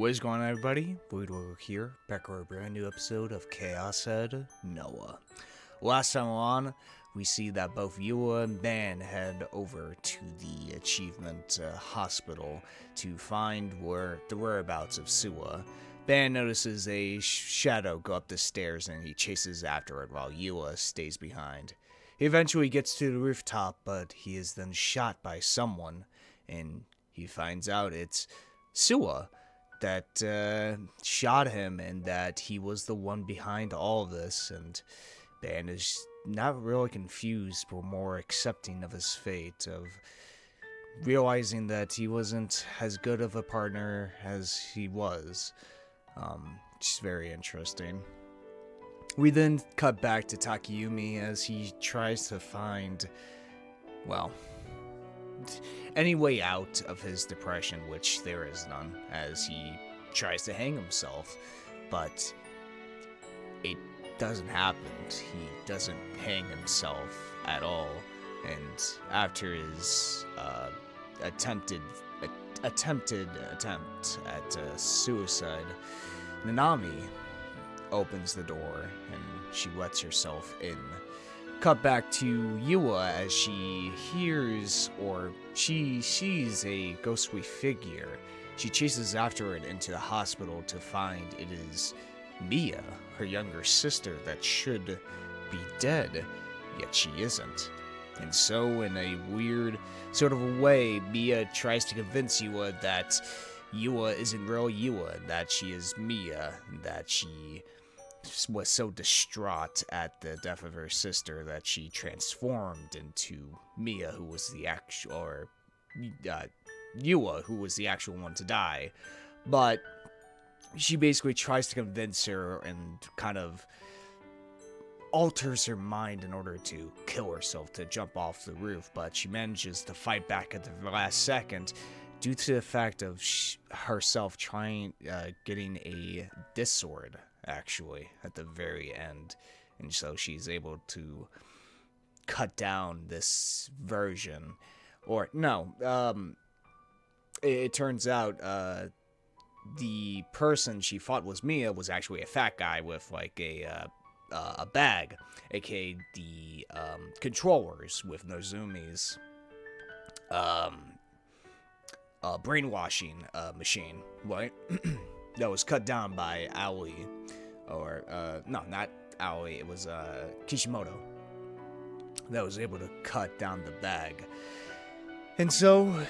What is going on, everybody? Voidlego here, back for a brand new episode of Chaos Head Noah. Last time on, we see that both Yua and Ban head over to the Achievement Hospital to find the whereabouts of Sua. Ban notices a shadow go up the stairs and he chases after it while Yua stays behind. He eventually gets to the rooftop, but he is then shot by someone, and he finds out it's Sua that shot him, and that he was the one behind all of this. And Ban is not really confused, but more accepting of his fate, of realizing that he wasn't as good of a partner as he was. Which is very interesting. We then cut back to Takumi as he tries to find, well, any way out of his depression, which there is none, as he tries to hang himself, but it doesn't happen. He doesn't hang himself at all, and after his attempted attempt at suicide, Nanami opens the door and she lets herself in. Cut back to Yua as she hears, or she sees, a ghostly figure. She chases after it into the hospital to find it is Mia, her younger sister that should be dead, yet she isn't. And so, in a weird sort of a way, Mia tries to convince Yua that Yua isn't real Yua, and that she is Mia, and that she was so distraught at the death of her sister that she transformed into Mia, who was the actual, or Yua, who was the actual one to die. But she basically tries to convince her and kind of alters her mind in order to kill herself, to jump off the roof, but she manages to fight back at the last second due to the fact of herself getting a discord, actually, at the very end. And so she's able to cut down this version. Or, no, it turns out the person she fought was Mia was actually a fat guy with, like, a bag, aka the controllers with Nozumi's brainwashing machine, right? That was cut down by Aoi, or no, not Aoi, it was Kishimoto that was able to cut down the bag. And so,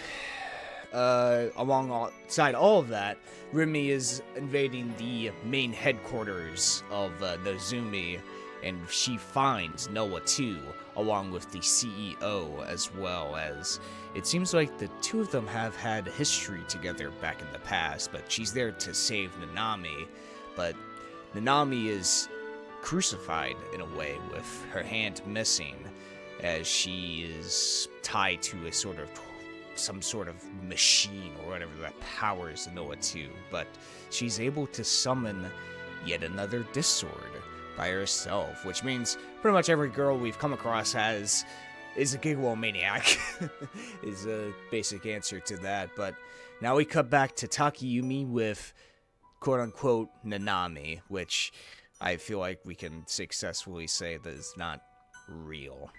alongside all of that, Rimi is invading the main headquarters of Nozumi, and she finds Noah too, along with the CEO, as well as it seems like the two of them have had history together back in the past, but she's there to save Nanami. But Nanami is crucified in a way, with her hand missing, as she is tied to some sort of machine or whatever that powers Noah 2. But she's able to summon yet another discord by herself, which means pretty much every girl we've come across is a gigawomaniac, is a basic answer to that. But now we cut back to Takumi with quote-unquote Nanami, which I feel like we can successfully say that is not real.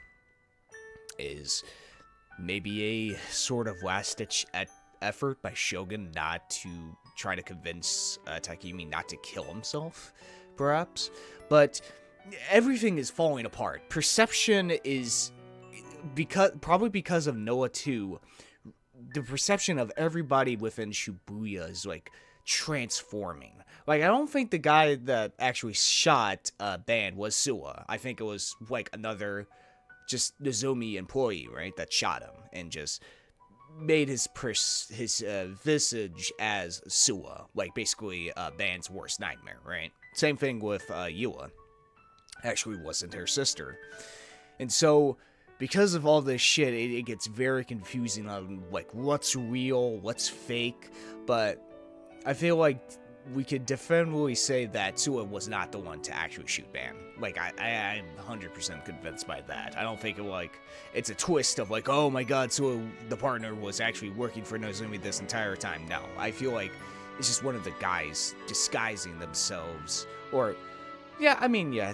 Is maybe a sort of last-ditch effort by Shogun not to try to convince Takumi not to kill himself, perhaps. But everything is falling apart. Perception is, probably because of Noah 2, the perception of everybody within Shibuya is, like, transforming. Like, I don't think the guy that actually shot Ban was Sua. I think it was, like, another just Nozomi employee, right, that shot him and just made his visage as Sua, like basically Ban's worst nightmare, right? Same thing with Yua. Actually wasn't her sister. And so, because of all this shit, it gets very confusing on, like, what's real, what's fake. But I feel like we could definitively say that Sua was not the one to actually shoot Ban. Like, I'm 100% convinced by that. I don't think it's a twist of, like, oh my god, Sua, the partner, was actually working for Nozumi this entire time. No, I feel like it's just one of the guys disguising themselves, or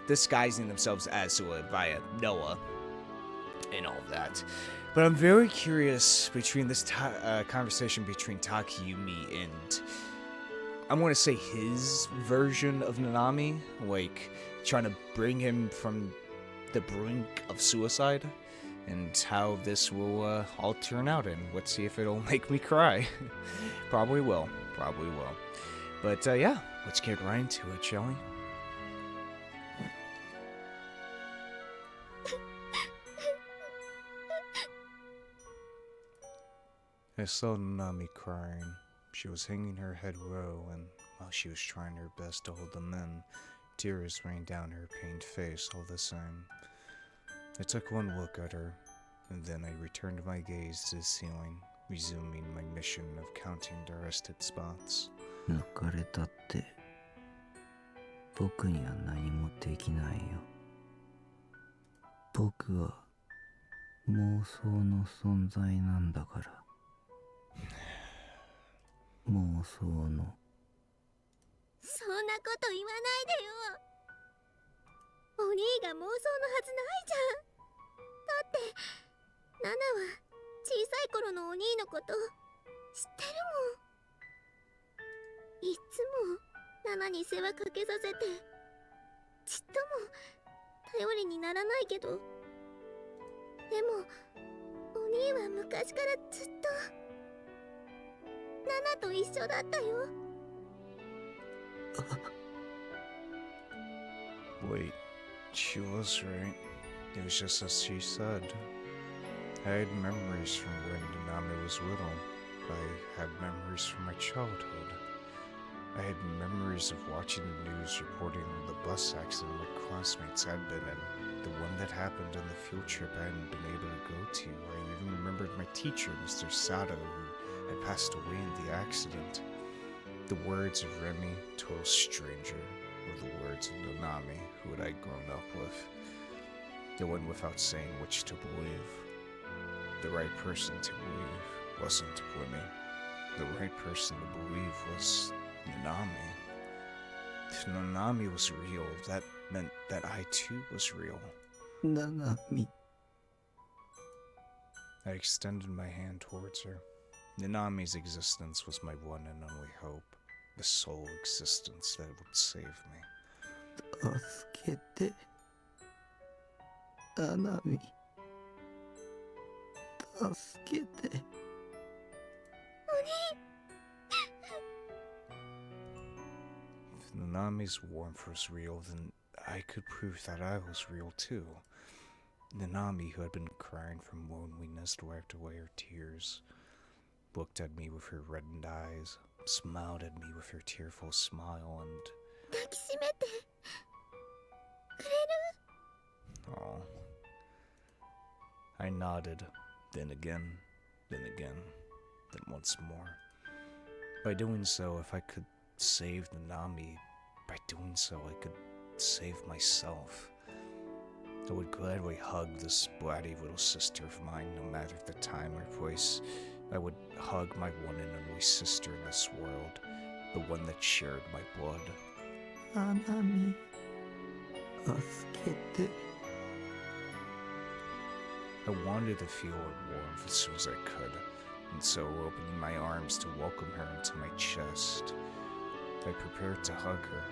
disguising themselves as Sua via Noah and all of that. But I'm very curious between this conversation between Takumi and, I want to say, his version of Nanami, like trying to bring him from the brink of suicide, and how this will all turn out, and let's see if it'll make me cry. Probably will. But yeah, let's get right into it, shall we? I saw Nanami crying. She was hanging her head low, and while she was trying her best to hold them in, tears rained down her pained face all the same. I took one look at her, and then I returned my gaze to the ceiling, resuming my mission of counting the rested spots. 抜かれたって、僕には何もできないよ。僕は妄想の存在なんだから。妄想の。そんなこと言わないでよ。お兄が妄想のはずないじゃん。だってナナは小さい頃のお兄のこと知ってるもん。いつもナナに世話かけさせてちっとも頼りにならないけど、でもお兄は昔からずっとナナと一緒だったよ。Wait, she was right. It was just as she said. I had memories from when Nanami was little. I had memories from my childhood. I had memories of watching the news reporting on the bus accident my classmates had been in, the one that happened on the field trip I hadn't been able to go to. I even remembered my teacher, Mr. Sato, who had passed away in the accident. The words of Remy, total stranger, were the words of Nanami, who had I grown up with. It went without saying which to believe. The right person to believe wasn't Remy. The right person to believe was Nanami. If Nanami was real, that meant that I too was real. Nanami. I extended my hand towards her. Nanami's existence was my one and only hope, the sole existence that would save me. 助けて、Nanami. 助けて。If Nanami's warmth was real, then I could prove that I was real too. Nanami, who had been crying from loneliness, wiped away her tears, looked at me with her reddened eyes, smiled at me with her tearful smile, and... 抱きしめてくれる? Oh. I nodded, then again, then once more. By doing so, if I could save Nanami, by doing so I could save myself. I would gladly hug this bratty little sister of mine, no matter the time or place. I would hug my one and only sister in this world, the one that shared my blood. Nanami. 助けて。I wanted to feel her warmth as soon as I could, and so opening my arms to welcome her into my chest, I prepared to hug her.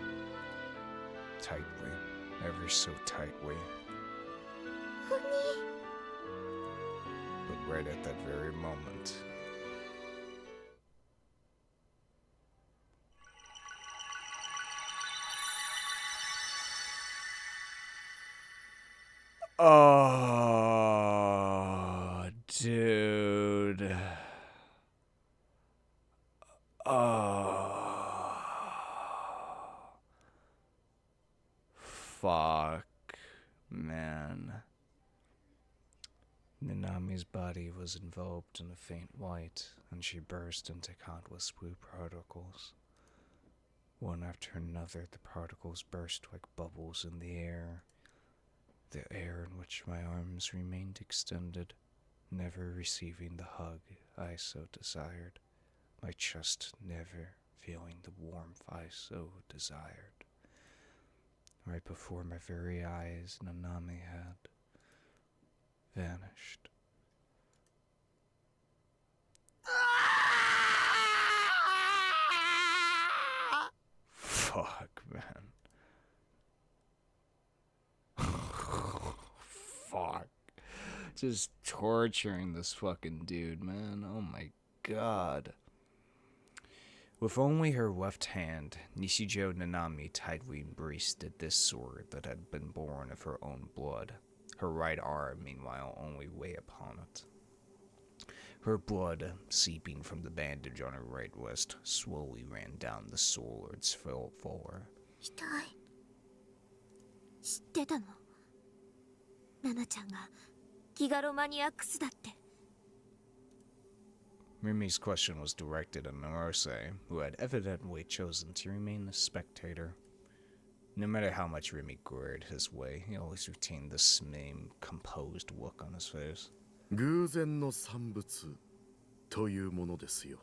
Tightly, ever so tightly. お兄。 But right at that very moment, oh, dude. Oh. Fuck, man. Nanami's body was enveloped in a faint light, and she burst into countless blue particles. One after another, the particles burst like bubbles in the air in which my arms remained extended, never receiving the hug I so desired. My chest never feeling the warmth I so desired. Right before my very eyes, Nanami had vanished. Fuck, man. Fuck. Just torturing this fucking dude, man. Oh my god. With only her left hand, Nishijou Nanami tightly embraced this sword that had been born of her own blood. Her right arm, meanwhile, only lay upon it. Her blood, seeping from the bandage on her right wrist, slowly ran down the sword's floor. 痛い。知ってたの？ナナちゃんがギガロマニアックスだって。Rimi's question was directed at Narose, who had evidently chosen to remain a spectator. No matter how much Rimi glared his way, he always retained the same composed look on his face. 偶然の産物というものですよ。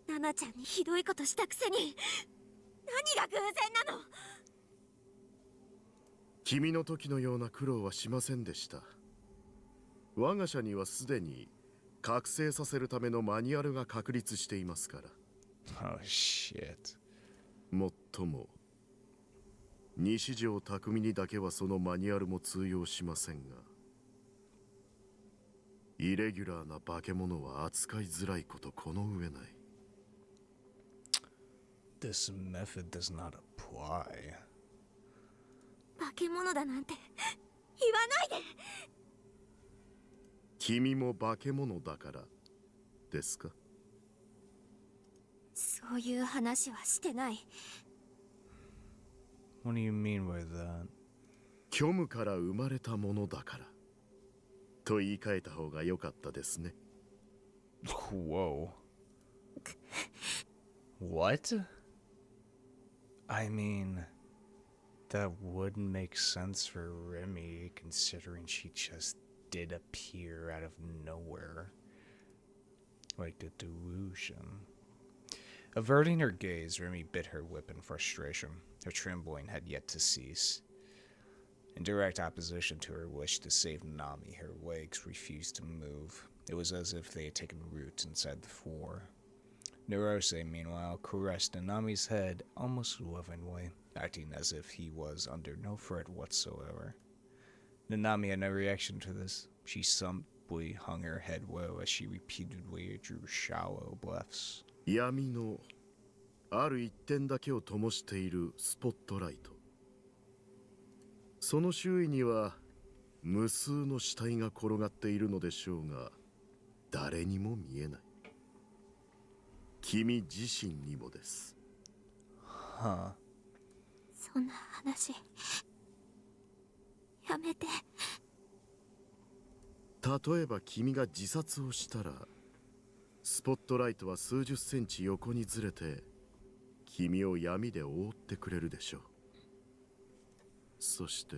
ナナちゃんにひどいことしたくせに何が偶然なの？君の時のような苦労はしませんでした。我が社にはすでに覚醒させるためのマニュアルが確立していますから。Oh shit. もっとも西条匠にだけはそのマニュアルも通用しませんが、イレギュラーな化け物は扱いづらいことこの上ない。This method does not apply. 化け物だなんて言わないで。君も化け物だからですか？そういう話はしてない。What do you mean by that? 虚無から生まれたものだからと言い換えた方が良かったですね。Whoa. What? I mean, that wouldn't make sense for Rimi, considering she just did appear out of nowhere. Like a delusion. Averting her gaze, Rimi bit her lip in frustration. Her trembling had yet to cease. In direct opposition to her wish to save Nanami, her legs refused to move. It was as if they had taken root inside the floor. Narose, meanwhile, caressed Nanami's head almost lovingly, acting as if he was under no threat whatsoever. Nanami had no reaction to this. She simply hung her head low as she repeatedly drew shallow breaths. 闇のある一点だけを灯しているスポットライト。その周囲には無数の死体が転がっているのでしょうが、誰にも見えない。君自身にもです。Huh. そんな話やめて。例えば君が自殺をしたら、スポットライトは数十センチ横にずれて君を闇で覆ってくれるでしょう。そして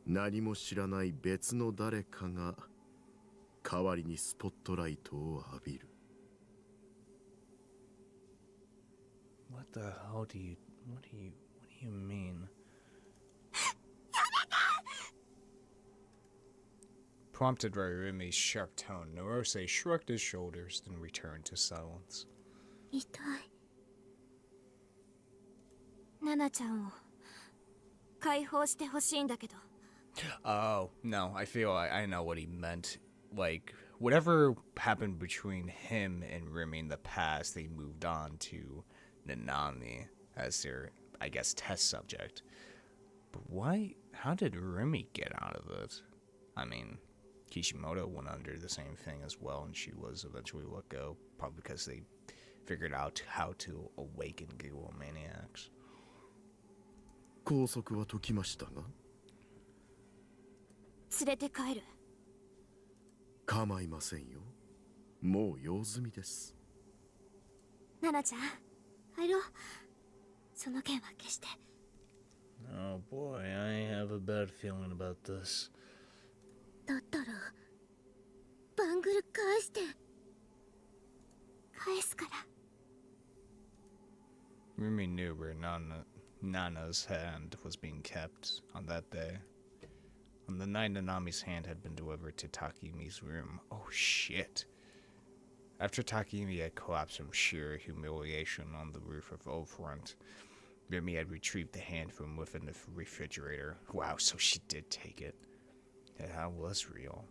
何も知らない別の誰かが代わりにスポットライトを浴びる。What the hell do you mean? Prompted by Rimi's sharp tone, Narose shrugged his shoulders, then returned to silence. 痛い。ナナちゃんを解放してほしいんだけど。Oh, no, I feel I know what he meant. Like, whatever happened between him and Rimi in the past, they moved on to Nanami as their, I guess, test subject. But why? How did Rimi get out of it? I mean, Kishimoto went under the same thing as well, and she was eventually let go, probably because they figured out how to awaken Gigomaniacs. 拘束は解きましたが、連れて帰る。構いませんよ。もう用済みです。ナナちゃん、入ろう。その件は消して。Oh boy, I have a bad feeling about this. だったらバングル返して。返すから。Rumi knew where Nana's hand was being kept on that day. On the night Nanami's hand had been delivered to Takumi's room. Oh shit. After Takumi had collapsed from sheer humiliation on the roof of Oldfront, Rumi had retrieved the hand from within the refrigerator. Wow, so she did take it. That was real.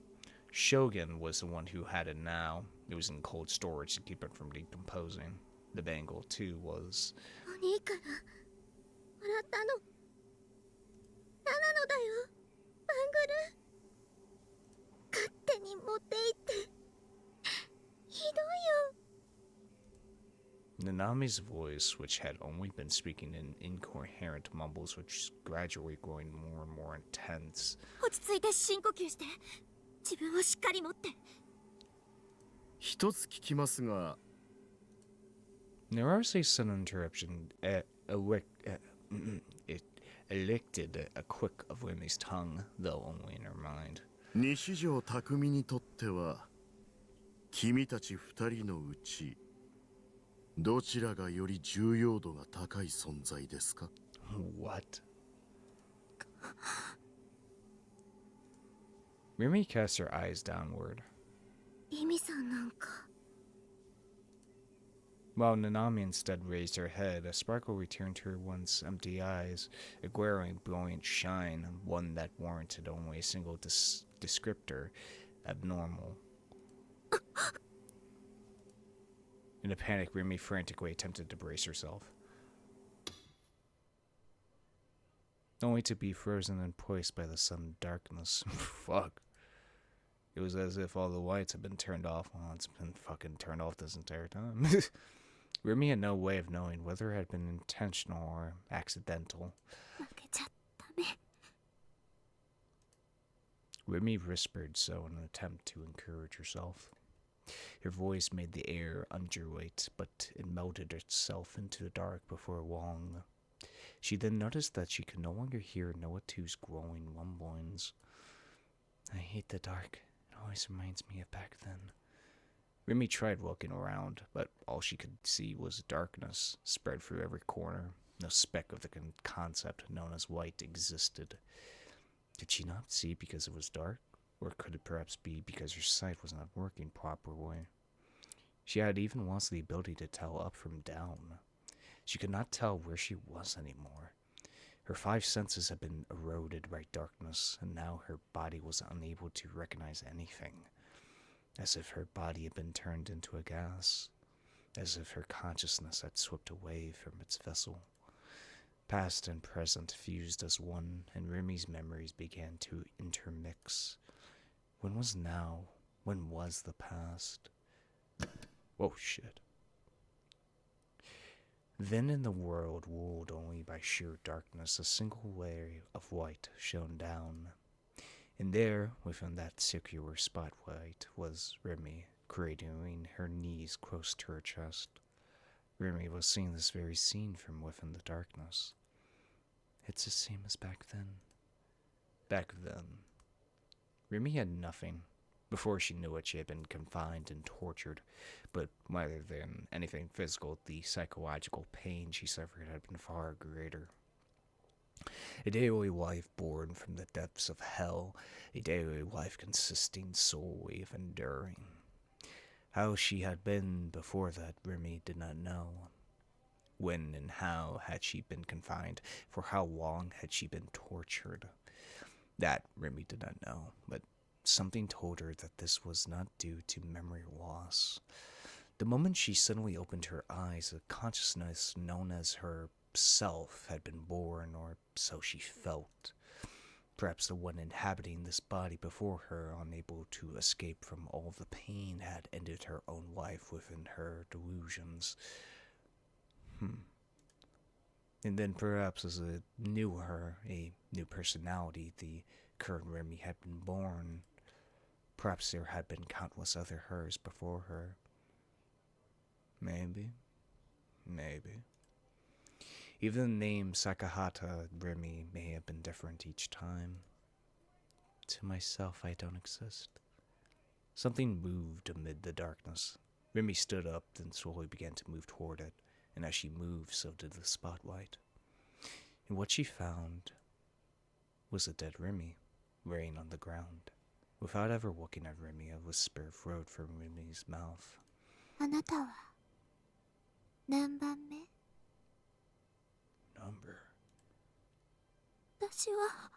Shogun was the one who had it now. It was in cold storage to keep it from decomposing. The bangle, too, was... お兄からもらったの。ナナのだよ。バングル。勝手に持って行って。ひどいよ。 Nanami's voice, which had only been speaking in incoherent mumbles, was gradually growing more and more intense. 落ち着いて深呼吸して。自分をしっかり持って。一つ聞きますが、 There was a sudden interruption. It elected a quick of Rumi's tongue, though only in her mind. 西条匠にとっては、君たち二人のうち、どちらがより重要度が高い存在ですか? What? Rumi cast her eyes downward. リミさんなんか。 While Nanami instead raised her head, a sparkle returned to her once empty eyes, a glaring, brilliant shine, one that warranted only a single descriptor, abnormal. In a panic, Rumi frantically attempted to brace herself, only to be frozen in place by the sudden darkness. Fuck. It was as if all the lights had been turned off. Well, it's been fucking turned off this entire time. Rumi had no way of knowing whether it had been intentional or accidental. 負けちゃダメ。 Rumi whispered so in an attempt to encourage herself. Her voice made the air undulate, but it melted itself into the dark before long. She then noticed that she could no longer hear Noah 2's growing rumblings. I hate the dark. It always reminds me of back then. Rumi tried looking around, but all she could see was darkness spread through every corner. No speck of the concept known as light existed. Did she not see because it was dark? Or could it perhaps be because her sight was not working properly? She had even lost the ability to tell up from down. She could not tell where she was anymore. Her five senses had been eroded by darkness, and now her body was unable to recognize anything. As if her body had been turned into a gas. As if her consciousness had slipped away from its vessel. Past and present fused as one, and Rumi's memories began to intermix. When was now? When was the past? Oh shit. Then in the world ruled only by sheer darkness, a single ray of light shone down. And there, within that circular spotlight, was Rumi, cradling her knees close to her chest. Rumi was seeing this very scene from within the darkness. It's the same as back then. Back then. Rumi had nothing. Before she knew it, she had been confined and tortured, but rather than anything physical, the psychological pain she suffered had been far greater. A daily life born from the depths of hell, a daily life consisting solely of enduring. How she had been before that, Rumi did not know. When and how had she been confined? For how long had she been tortured? That Rumi did not know, but something told her that this was not due to memory loss. The moment she suddenly opened her eyes, a consciousness known as her self had been born, or so she felt. Perhaps the one inhabiting this body before her, unable to escape from all the pain, had ended her own life within her delusions. And then perhaps as a new her, a new personality, the current Rumi had been born. Perhaps there had been countless other hers before her. Maybe. Even the name Sakahata Rumi may have been different each time. To myself, I don't exist. Something moved amid the darkness. Rumi stood up, then slowly began to move toward it, and as she moved, so did the spotlight. And what she found was a dead Remy, laying on the ground. Without ever looking at Remy, a whisper flowed from Remy's mouth. あなたは何番目？ Number. 私は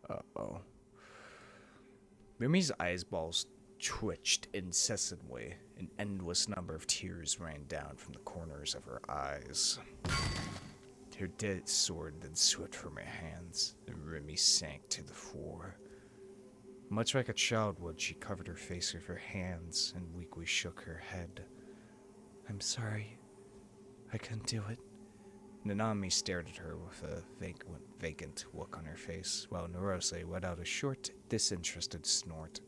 Uh-oh. Remy's eyeballs twitched incessantly. An endless number of tears ran down from the corners of her eyes. Her dead sword then slipped from her hands, and Remy sank to the floor. Much like a child would, she covered her face with her hands and weakly shook her head. I'm sorry. I couldn't do it. Nanami stared at her with a vacant look on her face, while Narose let out a short, disinterested snort.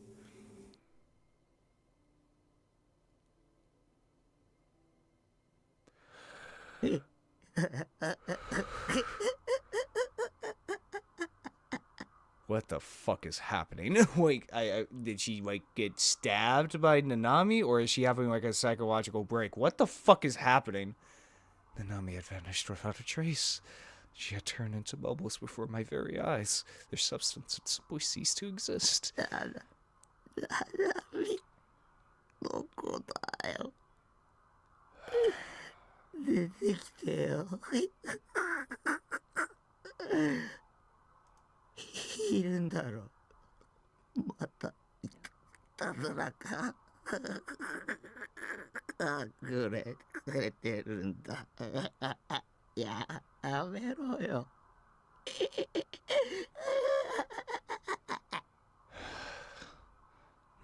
What the fuck is happening? Like, did she, like, get stabbed by Nanami, or is she having, like, a psychological break? What the fuck is happening? Nanami had vanished without a trace. She had turned into bubbles before my very eyes. Their substance had simply ceased to exist. どこだよ。出てきてよ。いるんだろ。またいたずらか。隠れてるんだ。やめろよ。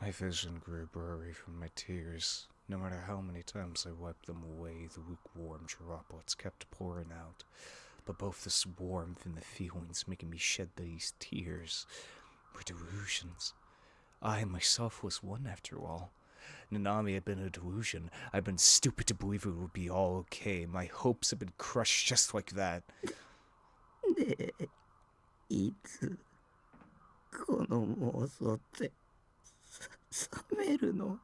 My vision grew blurry from my tears. No matter how many times I wiped them away, the lukewarm droplets kept pouring out. But both this warmth and the feelings making me shed these tears were delusions. I myself was one after all. Nanami had been a delusion. I'd been stupid to believe it would be all okay. My hopes had been crushed just like that. で、いつこの妄想って冷めるの？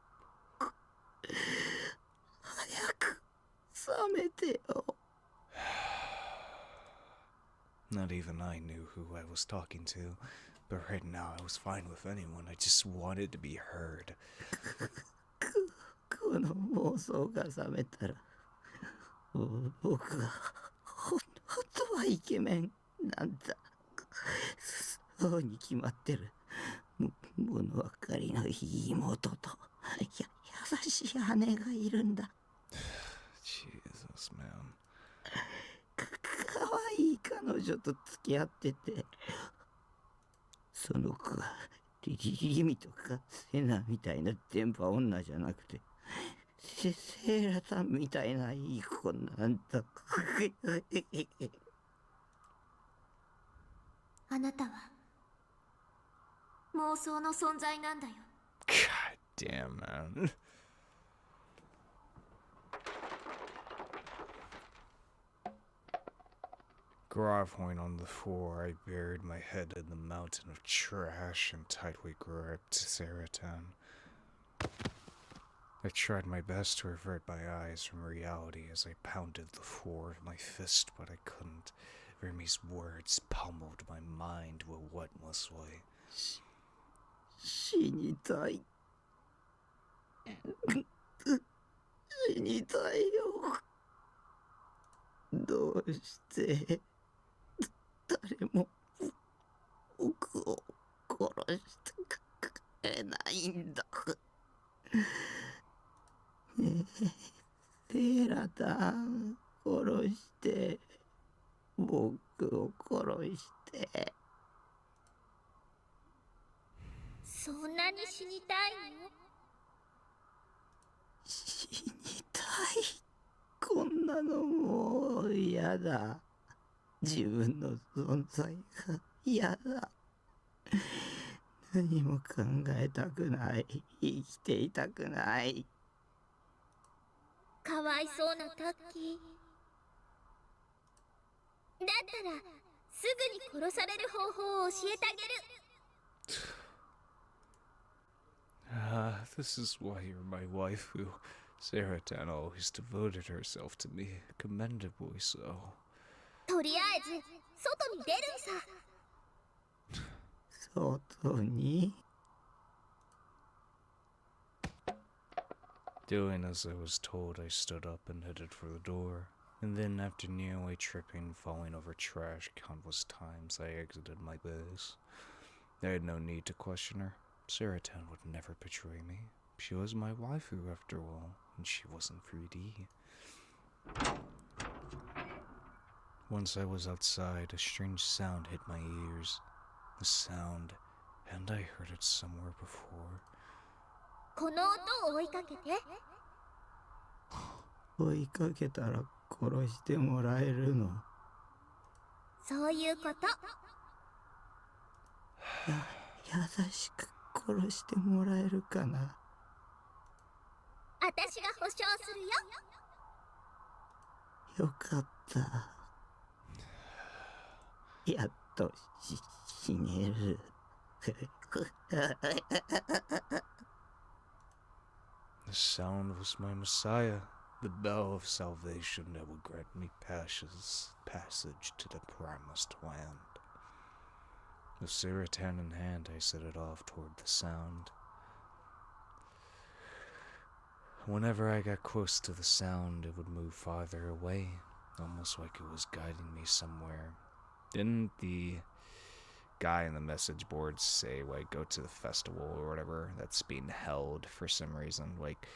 早く冷めてよ。Not even I knew who I was talking to, but right now I was fine with anyone. I just wanted to be heard. この妄想が覚めたら、僕は本当はイケメンなんだ。そうに決まってる。物分かりのいい妹と優しい姉がいるんだ。Jesus, man. かわいい彼女と付き合ってて、その子はリミとかセナみたいな電波女じゃなくて、セーラさんみたいないい子なんだ。あなたは妄想の存在なんだよ。 God damn, man. Groveling on the floor, I buried my head in the mountain of trash and tightly gripped Zaratan. I tried my best to avert my eyes from reality as I pounded the floor with my fist, but I couldn't. Remy's words pummeled my mind relentlessly. 死にたい。死にたいよ。どうして誰も僕を殺してくれないんだ。セーラタン殺して、僕を殺して。そんなに死にたいの？死にたい。こんなのもう嫌だ。自分の存在が嫌だ。何も考えたくない。生きていたくない。かわいそうなタッキー。だったらすぐに殺される方法を教えてあげる。This is why you're my waifu. Saratan always devoted herself to me, commendably so. とりあえず外に出るんさ。外に Doing as I was told, I stood up and headed for the door. And then, after nearly tripping and falling over trash countless times, I exited my base. I had no need to question her. Saratan would never betray me. She was my waifu after all, and she wasn't 3D. Once I was outside, a strange sound hit my ears. The sound, and I heard it somewhere before. この音を追いかけて。追いかけたら殺してもらえるの。そういうこと。優しく殺してもらえるかな。私が保証するよ。よかった。やっと死ねる。The sound was my messiah, the bell of salvation that would grant me passage to the promised land. With Saratan in hand, I set it off toward the sound. Whenever I got close to the sound, it would move farther away, almost like it was guiding me somewhere. Didn't the guy in the message boards say, like, go to the festival or whatever that's being held for some reason? Like,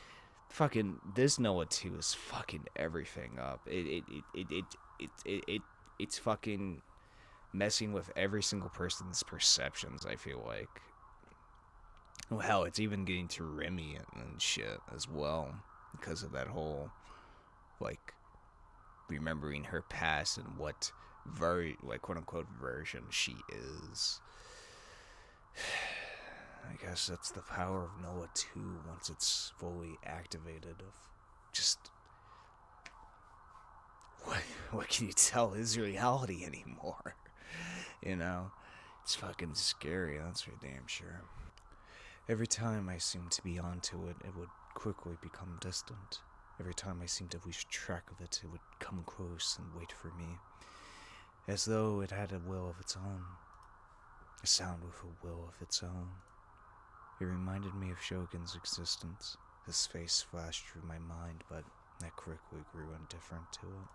fucking, this Noah 2 is fucking everything up. It's fucking messing with every single person's perceptions, I feel like. Well, hell, it's even getting to Remy and shit as well, because of that whole, like, remembering her past and what quote-unquote version she is. I guess that's the power of Noah 2 once it's fully activated, of just, what can you tell is reality anymore? You know? It's fucking scary, that's for damn sure. Every time I seemed to be onto it, it would quickly become distant. Every time I seemed to lose track of it, it would come close and wait for me, as though it had a will of its own. A sound with a will of its own. It reminded me of Shogun's existence. His face flashed through my mind, but I quickly grew indifferent to it.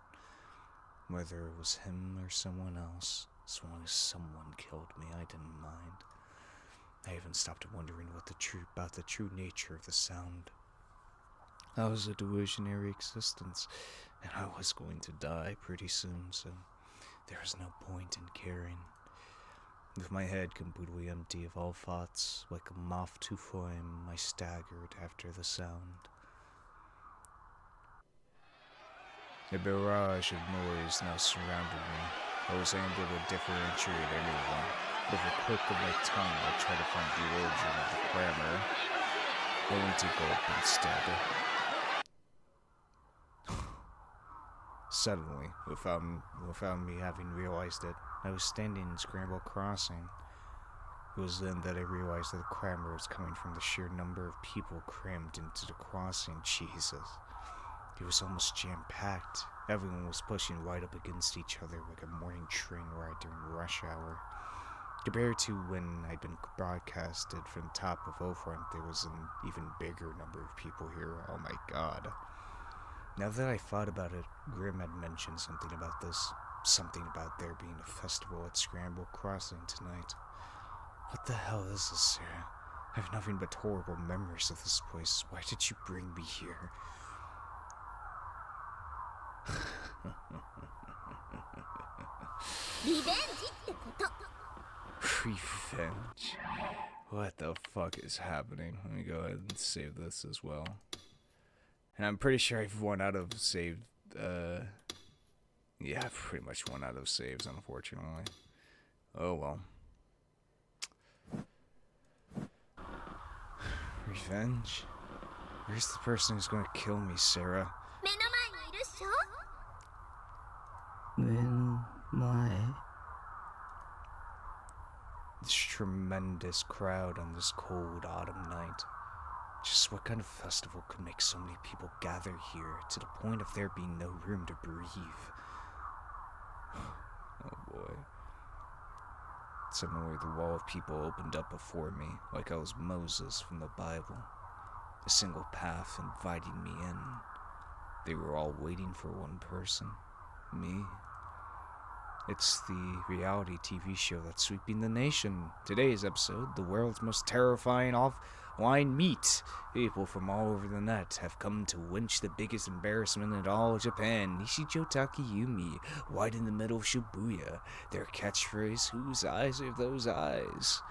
Whether it was him or someone else, as long as someone killed me, I didn't mind. I even stopped wondering about the true nature of the sound. I was a delusionary existence, and I was going to die pretty soon, so there was no point in caring. With my head completely empty of all thoughts, like a moth to flame, I staggered after the sound. A barrage of noise now surrounded me. I was unable to differentiate anyone. With a click of my tongue, I tried to find the origin of the clamor, only to go up instead. Suddenly, without me having realized it, I was standing in Scramble Crossing. It was then that I realized that the clamor was coming from the sheer number of people crammed into the crossing. Jesus. It was almost jam-packed. Everyone was pushing right up against each other like a morning train ride during rush hour. Compared to when I'd been broadcasted from the top of Ophron, there was an even bigger number of people here. Oh my god. Now that I thought about it, Grimm had mentioned something about this. Something about there being a festival at Scramble Crossing tonight. What the hell is this, Sarah? I have nothing but horrible memories of this place. Why did you bring me here? Revenge? What the fuck is happening? Let me go ahead and save this as well. And I'm pretty sure I've run out of saved, yeah, I've pretty much run out of saves, unfortunately. Oh well. Revenge? Where's the person who's gonna kill me, Sarah? 目の前 This tremendous crowd on this cold autumn night. Just what kind of festival could make so many people gather here to the point of there being no room to breathe? Oh boy. Suddenly the wall of people opened up before me, like I was Moses from the Bible. A single path inviting me in. They were all waiting for one person. Me. It's the reality TV show that's sweeping the nation. Today's episode, the world's most terrifying offline meet. People from all over the net have come to winch the biggest embarrassment in all of Japan, Nishijou Takumi, right in the middle of Shibuya. Their catchphrase, whose eyes are those eyes?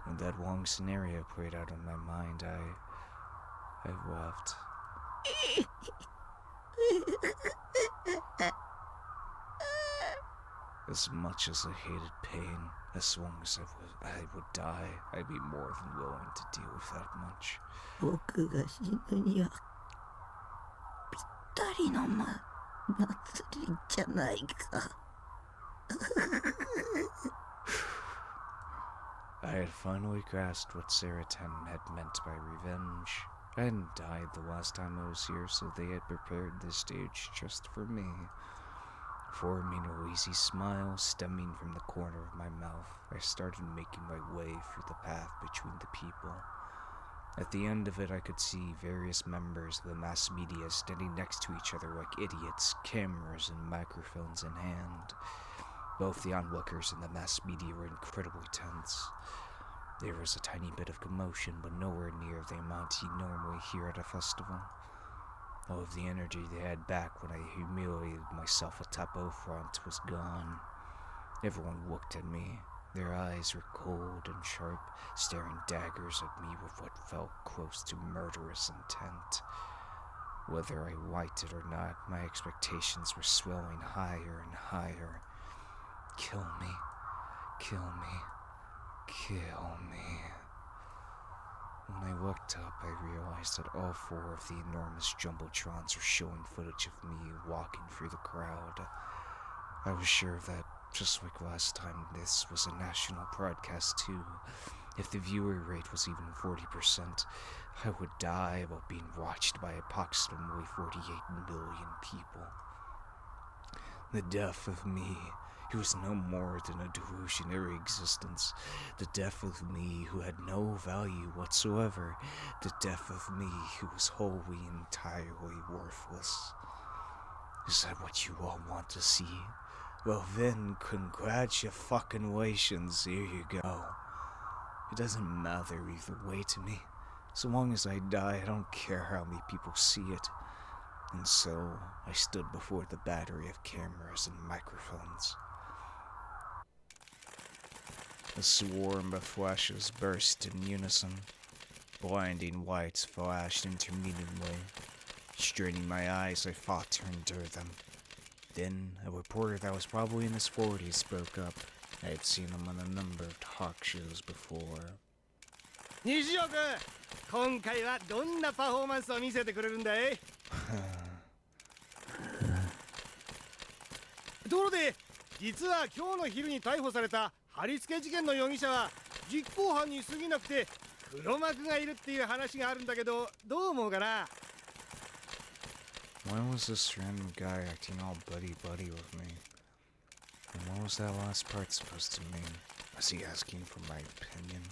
When that long scenario played out in my mind, I laughed. As much as I hated pain, as long as I would die, I'd be more than willing to deal with that much. 僕が死ぬにはぴったりの祭りじゃないか。I had finally grasped what Sarah Ten had meant by revenge. I hadn't died the last time I was here, so they had prepared this stage just for me. Forming a lazy smile stemming from the corner of my mouth, I started making my way through the path between the people. At the end of it, I could see various members of the mass media standing next to each other like idiots, cameras and microphones in hand. Both the onlookers and the mass media were incredibly tense. There was a tiny bit of commotion, but nowhere near the amount you normally hear at a festival. All of the energy they had back when I humiliated myself atop O-Front was gone. Everyone looked at me. Their eyes were cold and sharp, staring daggers at me with what felt close to murderous intent. Whether I liked it or not, my expectations were swelling higher and higher. Kill me. Kill me. Kill me. When I looked up, I realized that all four of the enormous jumbotrons were showing footage of me walking through the crowd. I was sure that, just like last time, this was a national broadcast too. If the viewer rate was even 40%, I would die while being watched by approximately 48 million people. The death of me, it was no more than a delusionary existence. The death of me who had no value whatsoever. The death of me who was wholly and entirely worthless. Is that what you all want to see? Well then, congratulations, here you go. It doesn't matter either way to me. So long as I die, I don't care how many people see it. And so, I stood before the battery of cameras and microphones. A swarm of flashes burst in unison. Blinding lights flashed intermittently. Straining my eyes, I fought to endure them. Then, a reporter that was probably in his 40s spoke up. I had seen him on a number of talk shows before. 西尾君、今回はどんなパフォーマンスを見せてくれるんだい？ところで、実は今日の昼に逮捕された貼り付け事件の容疑者は実行犯に過ぎなくて黒幕がいるっていう話があるんだけど、どう思うかな？ Why was this random guy acting all buddy-buddy with me? And what was that last part supposed to mean? Was he asking for my opinion?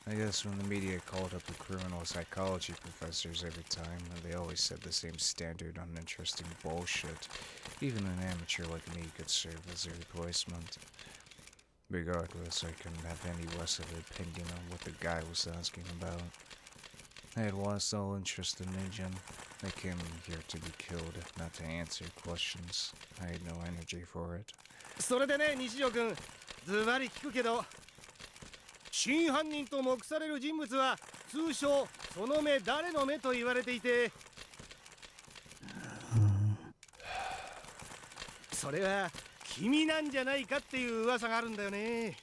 I guess when the media called up the criminal psychology professors every time, they always said the same standard uninteresting bullshit. Even an amateur like me could serve as a replacement. Regardless, I couldn't have any less of an opinion on what the guy was asking about. I had lost all interest in Ninja. I came here to be killed, not to answer questions. I had no energy for it. それでね、西尾君、ズバリ聞くけど、真犯人と目される人物は通称その目誰の目と言われていて、それは君なんじゃないかっていう噂があるんだよね。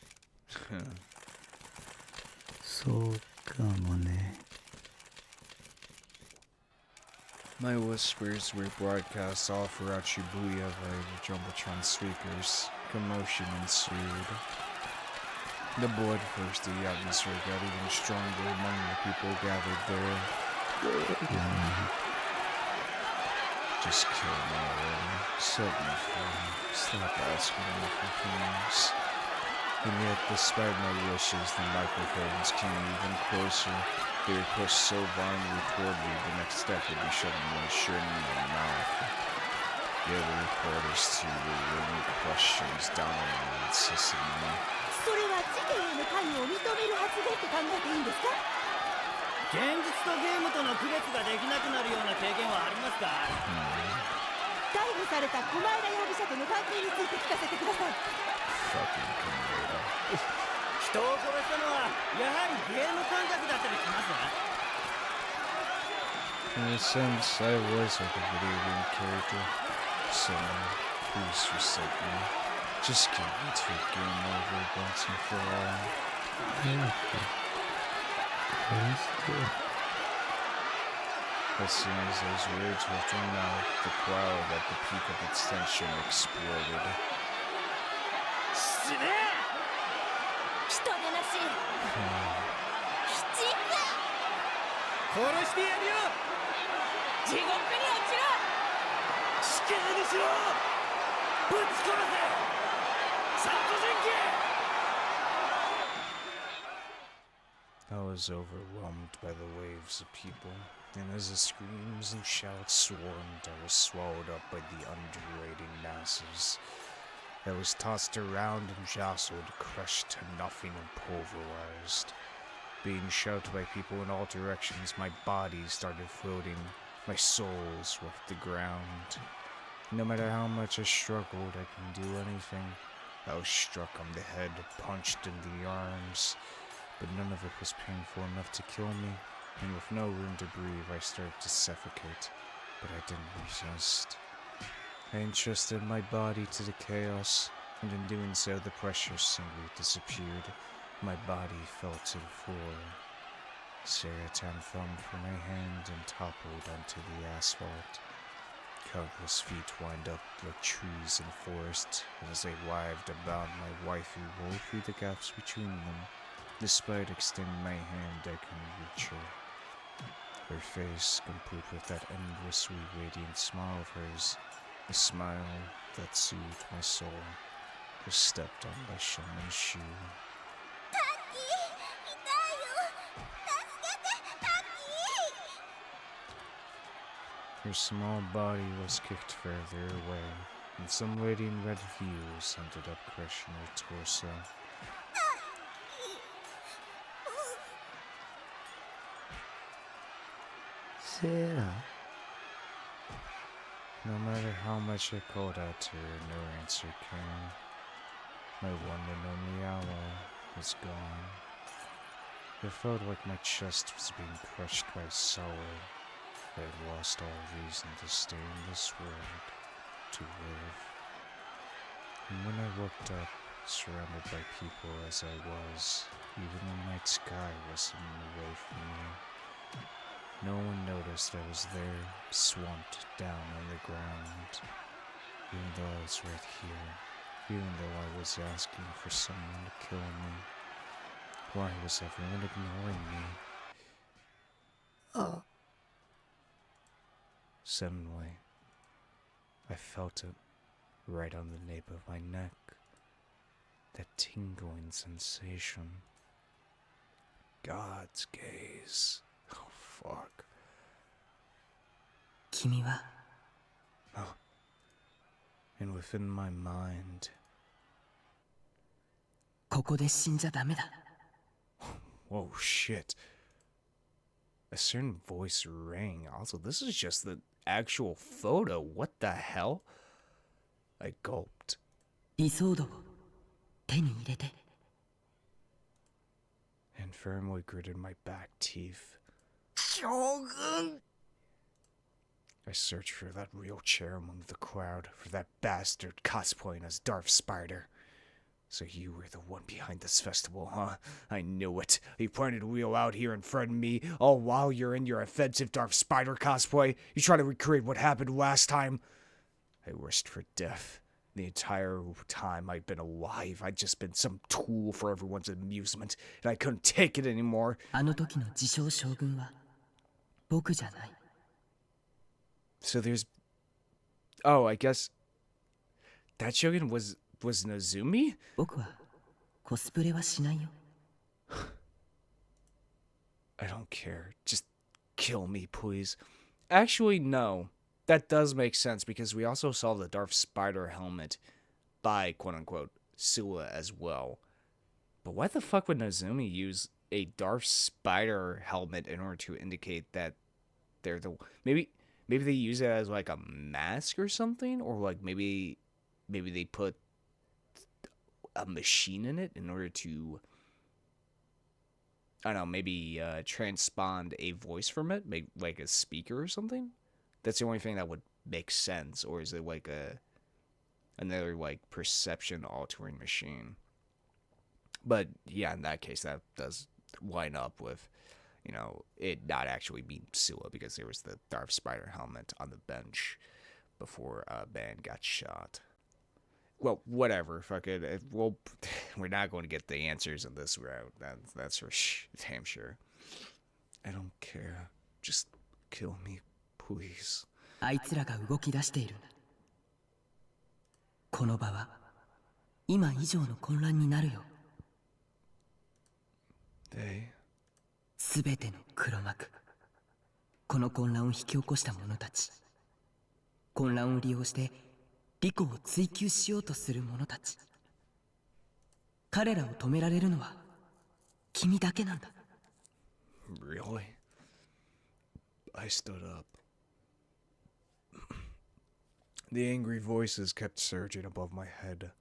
そうかもね。My whispers were broadcast all throughout Shibuya via the Jumbotron speakers. Commotion ensued. The bloodthirsty atmosphere got even stronger among the people gathered there. Just kill me already. Set me free. Stop asking me for things. And yet, despite my wishes, the microphones came even closer. They were pushed so violently toward me, the next step would be shoving one shirt in my mouth. The other reporters, too, were ringing questions down on me, insisting me. それは事件への関与を認める発言と考えていいんですか？現実とゲームとの区別ができなくなるような経験はありますか？逮捕された小前田容疑者との関係について聞かせてください。Fucking Kamada. 人を殺したのはやはりゲーム感覚だったりします？ In a sense, I was like a video game character. Someone, please recite me. Just get me to a game over once and for all. As soon as those words left her mouth, the cloud at the peak of its tension exploded. 死ね！人でなし。鬼畜！殺してやるよ！地獄に落ちろ！死刑にしろ！ぶち殺せ！殺人鬼！ I was overwhelmed by the waves of people, and as the screams and shouts swarmed, I was swallowed up by the undulating masses. I was tossed around and jostled, crushed to nothing and pulverized. Being shoved by people in all directions, my body started floating. My soul swept the ground. No matter how much I struggled, I couldn't do anything. I was struck on the head, punched in the arms, but none of it was painful enough to kill me, and with no room to breathe, I started to suffocate, but I didn't resist. I entrusted my body to the chaos, and in doing so, the pressure singly disappeared. My body fell to the floor. Seratan fell from my hand and toppled onto the asphalt. Countless feet wind up like trees in a forest, and as they writhed about, my waifu rolled through the gaps between them. Despite extending my hand, I couldn't reach her. Her face, complete with that endlessly radiant smile of hers, a smile that soothed my soul, was stepped on by someone's shoe. Her small body was kicked further away, and some radiant red views ended up crushing her torso. Sarah. No matter how much I called out to her, no answer came. My one and only ally was gone. It felt like my chest was being crushed by sorrow. I had lost all reason to stay in this world, to live. And when I looked up, surrounded by people as I was, even the night sky was hidden away from me. No one noticed I was there, swamped down on the ground. Even though I was right here, even though I was asking for someone to kill me. Why was everyone ignoring me? Suddenly, I felt it right on the nape of my neck. That tingling sensation. God's gaze. Oh, fuck. 君は And within my mind, ここで死んじゃダメだ。 whoa, shit. A certain voice rang. Also, this is just the actual photo. What the hell? I gulped. 理想度を手に入れて。 And firmly gritted my back teeth. 将軍 I searched for that real chair among the crowd, for that bastard cosplaying as Darth Spider. So you were the one behind this festival, huh? I knew it. You pointed a wheel out here in front of me, all while you're in your offensive Darth Spider cosplay. You try to recreate what happened last time. I wished for death, The entire time I'd been alive, I'd just been some tool for everyone's amusement, and I couldn't take it anymore. あの時の自称将軍は僕じゃない。 So there's... Oh, I guess... That shogun was Nozumi? 僕はコスプレはしないよ。 I don't care. Just kill me, please. Actually, no. That does make sense, because we also saw the Darth Spider helmet by, quote-unquote, Sua as well. But why the fuck would Nozumi use a Darth Spider helmet in order to indicate that they're the... Maybe they use it as, like, a mask or something? Or, like, maybe they put a machine in it in order to... I don't know, maybe transpond a voice from it, make like a speaker or something. That's the only thing that would make sense. Or is it like another like perception altering machine? But yeah, in that case, that does line up with, you know, it not actually being Sua, because there was the Darth Spider helmet on the bench before Ban got shot. Well, whatever. Fuck it. Well, we're not going to get the answers in this route. That's for damn sure. I don't care. Just kill me, please. あいつらが動き出しているんだ。この場は今以上の混乱になるよ。 They... すべての黒幕。この混乱を引き起こした者たち。混乱を利用して利己を追求しようとする者たち。彼らを止められるのは君だけなんだ。 Really? I stood up. The angry voices kept surging above my head.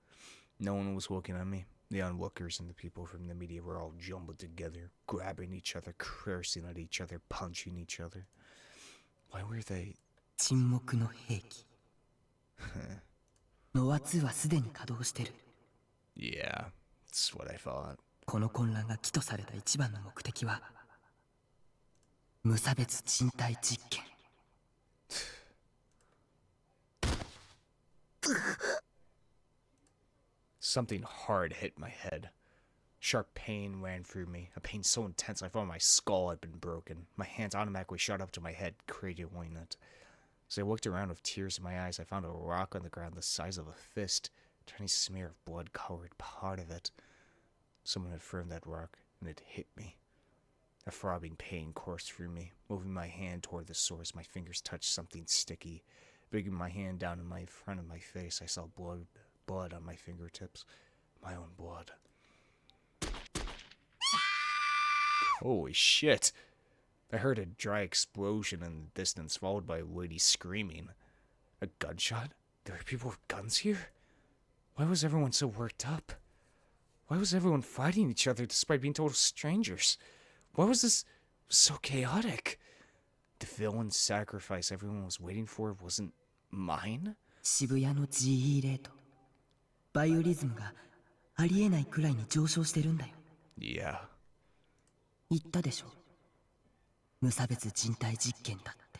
No one was looking at me. The onlookers and the people from the media were all jumbled together, grabbing each other, cursing at each other, punching each other. Why were they... 沈黙の兵器。ノア2はすでに稼働してる。 Yeah, that's what I thought. この混乱が起とされた一番の目的は無差別人体実験。 Something hard hit my head. Sharp pain ran through me, a pain so intense I thought my skull had been broken. My hands automatically shot up to my head, cradling it. As I looked around with tears in my eyes, I found a rock on the ground the size of a fist, a tiny smear of blood-colored part of it. Someone had thrown that rock, and it hit me. A throbbing pain coursed through me. Moving my hand toward the source, my fingers touched something sticky. Bringing my hand down in my front of my face, I saw blood on my fingertips. My own blood. Holy shit! I heard a dry explosion in the distance, followed by a lady screaming. A gunshot? There were people with guns here? Why was everyone so worked up? Why was everyone fighting each other despite being total strangers? Why was this so chaotic? The villain sacrifice everyone was waiting for wasn't mine? 渋谷の GE レート。バイオリズムがありえないくらいに上昇してるんだよ。 Yeah. 言ったでしょ。無差別人体実験だって。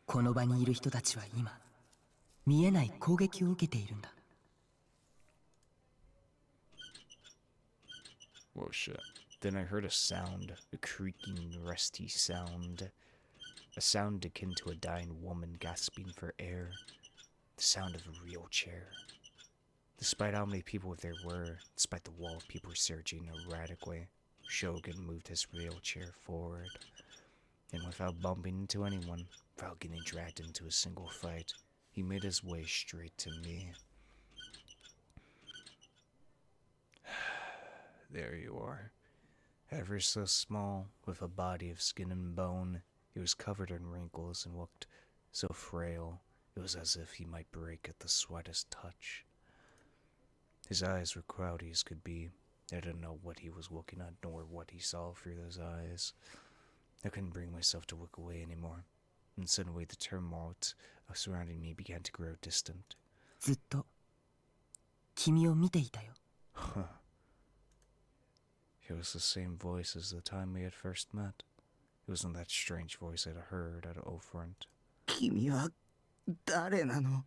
この場にいる人たちは今、見えない攻撃を受けているんだ。 Whoa, shit. Then I heard a sound, a creaking, rusty sound. A sound akin to a dying woman gasping for air. The sound of a real chair. Despite how many people there were, despite the wall of people surging erratically, Shogun moved his wheelchair forward. And without bumping into anyone, without getting dragged into a single fight, he made his way straight to me. There you are. Ever so small, with a body of skin and bone, he was covered in wrinkles and looked so frail, it was as if he might break at the slightest touch. His eyes were cloudy as could be. I didn't know what he was looking at, nor what he saw through those eyes. I couldn't bring myself to look away anymore, and suddenly the turmoil surrounding me began to grow distant. ずっと君を見ていたよ。 Huh. It was the same voice as the time we had first met. It wasn't that strange voice I'd heard at O Front. 君は誰なの？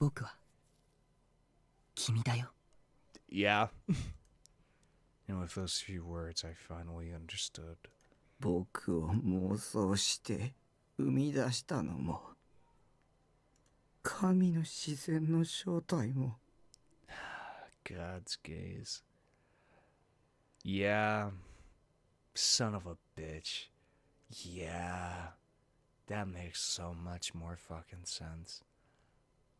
僕は君だよ。 Yeah. And with those few words, I finally understood. 僕を妄想して生み出したのも、神の自然の正体も。 God's gaze. Yeah. Son of a bitch. Yeah. That makes so much more fucking sense.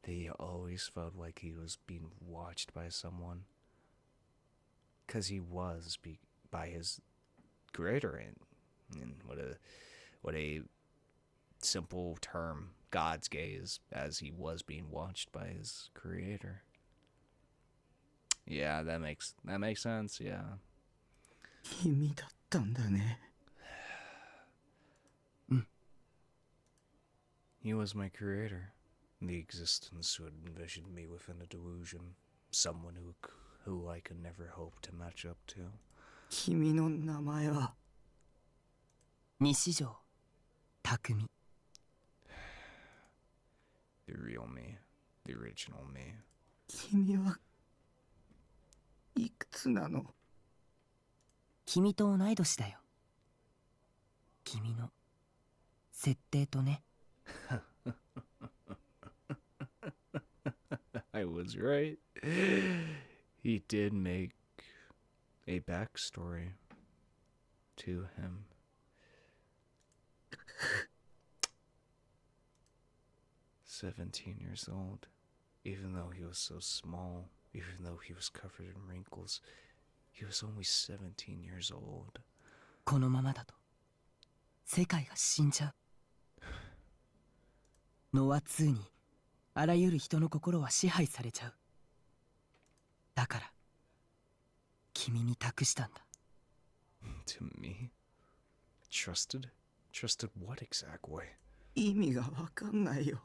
That he always felt like he was being watched by someone. Because he was by his creator. And what a simple term, God's gaze, as he was being watched by his creator. Yeah, that makes sense, yeah. 君だったんだね。He was my creator. The existence who had envisioned me within a delusion. Someone who I could never hope to match up to. 君の名前は西条匠。 The real me. The original me. 君はいくつなの？君と同い年だよ。君の設定とね。I was right. He did make a backstory to him. "17 years old, even though he was so small, even though he was covered in wrinkles, he was only 17 years old." このままだと世界が死んじゃう。ノア2にあらゆる人の心は支配されちゃう。だから君に託したんだ。 To me? Trusted? Trusted what exactly? 意味がわかんないよ。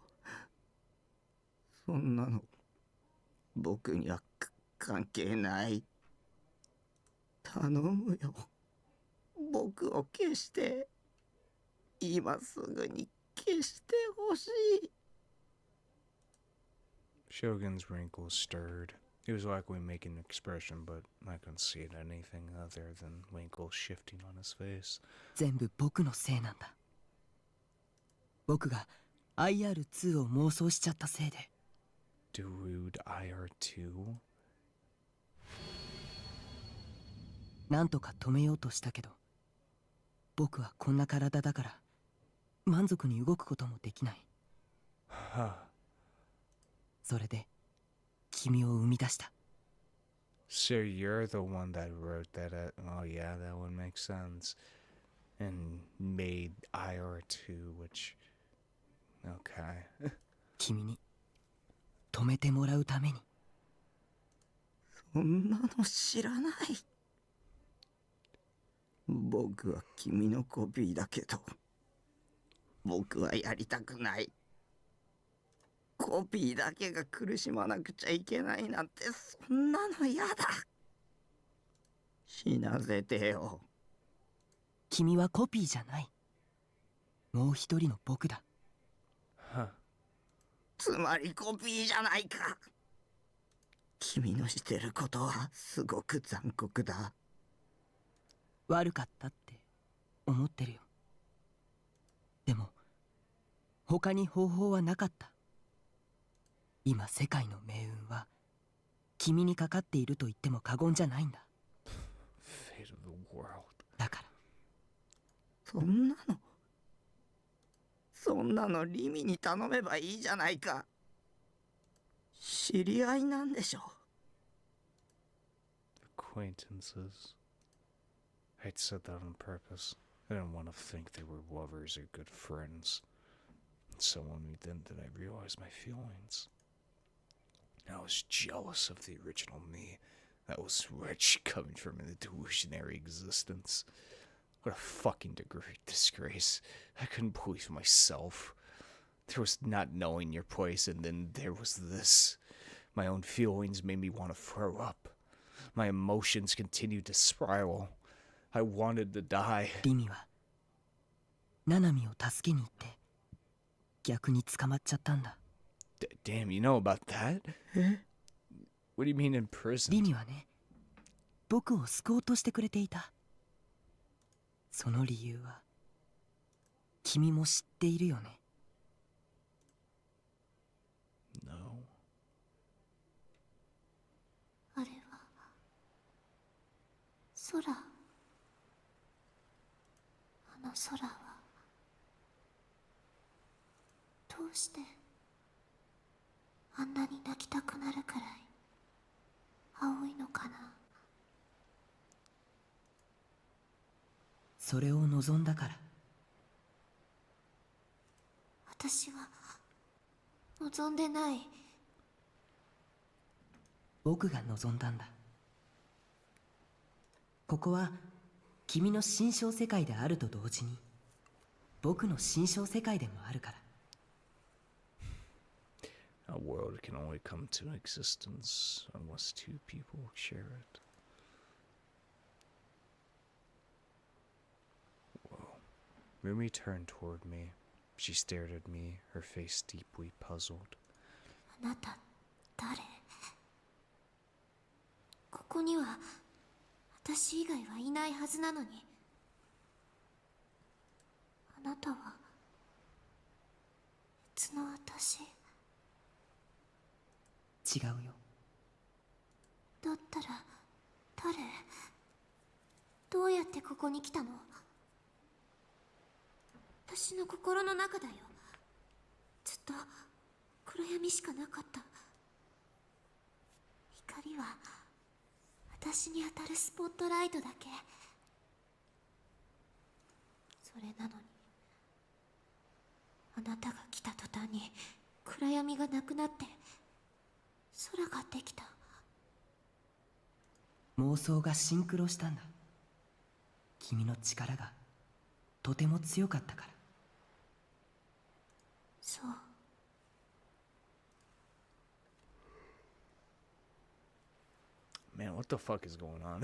そんなの僕には関係ない。頼むよ。僕を消して。今すぐに消してほしい。 Shogun's wrinkles stirred. He was likely making an expression, but I couldn't see it anything other than wrinkles shifting on his face. 全部僕のせいなんだ。僕が IR2 を妄想しちゃったせいで。Dude, IR2? なんとか止めようとしたけど、僕はこんな体だから満足に動くこともできない。それで君を生み出した。 So you're the one that wrote that oh yeah, that would make sense. And made IR2, which... Okay. 君に止めてもらうために。そんなの知らない。僕は君のコピーだけど、僕はやりたくない。コピーだけが苦しまなくちゃいけないなんて、そんなの嫌だ。死なせてよ。君はコピーじゃない。もう一人の僕だ。つまりコピーじゃないか。君のしてることはすごく残酷だ。悪かったって思ってるよ。でも他に方法はなかった。今世界の命運は君にかかっていると言っても過言じゃないんだ。 Fate of the world. だからそんなのリミに頼めばいいじゃないか。知り合いなんでしょ。 Acquaintances. I'd said that on purpose. I didn't want to think they were lovers or good friends. So only then did I realize my feelings. I was jealous of the original me that was rich, coming from an delusionary existence. What a fucking disgrace. I couldn't believe myself. There was not knowing your place, and then there was this. My own feelings made me want to throw up. My emotions continued to spiral. I wanted to die. リミはナナミを助けに行って逆に捕まっちゃったんだ。Damn, you know about that? What do you mean in リ prison? ミはね、僕を救おうとしてくれていた。その理由は君も知っているよね。 No. あれは空。あの空はどうしてあんなに泣きたくなるくらい青いのかな。それを望んだから。私は望んでない。僕が望んだんだ。ここは君の心象世界であると同時に僕の心象世界でもあるから。 A world can only come to existence unless two people share it. Whoa. Rumi turned toward me. She stared at me, her face deeply puzzled. あなた誰？ここには私以外はいないはずなのに。あなたは別の私？違うよ。だったら誰？どうやってここに来たの？私の心の中だよ。ずっと暗闇しかなかった。光は私に当たるスポットライトだけ。それなのにあなたが来た途端に暗闇がなくなって空ができた。妄想がシンクロしたんだ。君の力がとても強かったから。そう。Man, what the fuck is going on?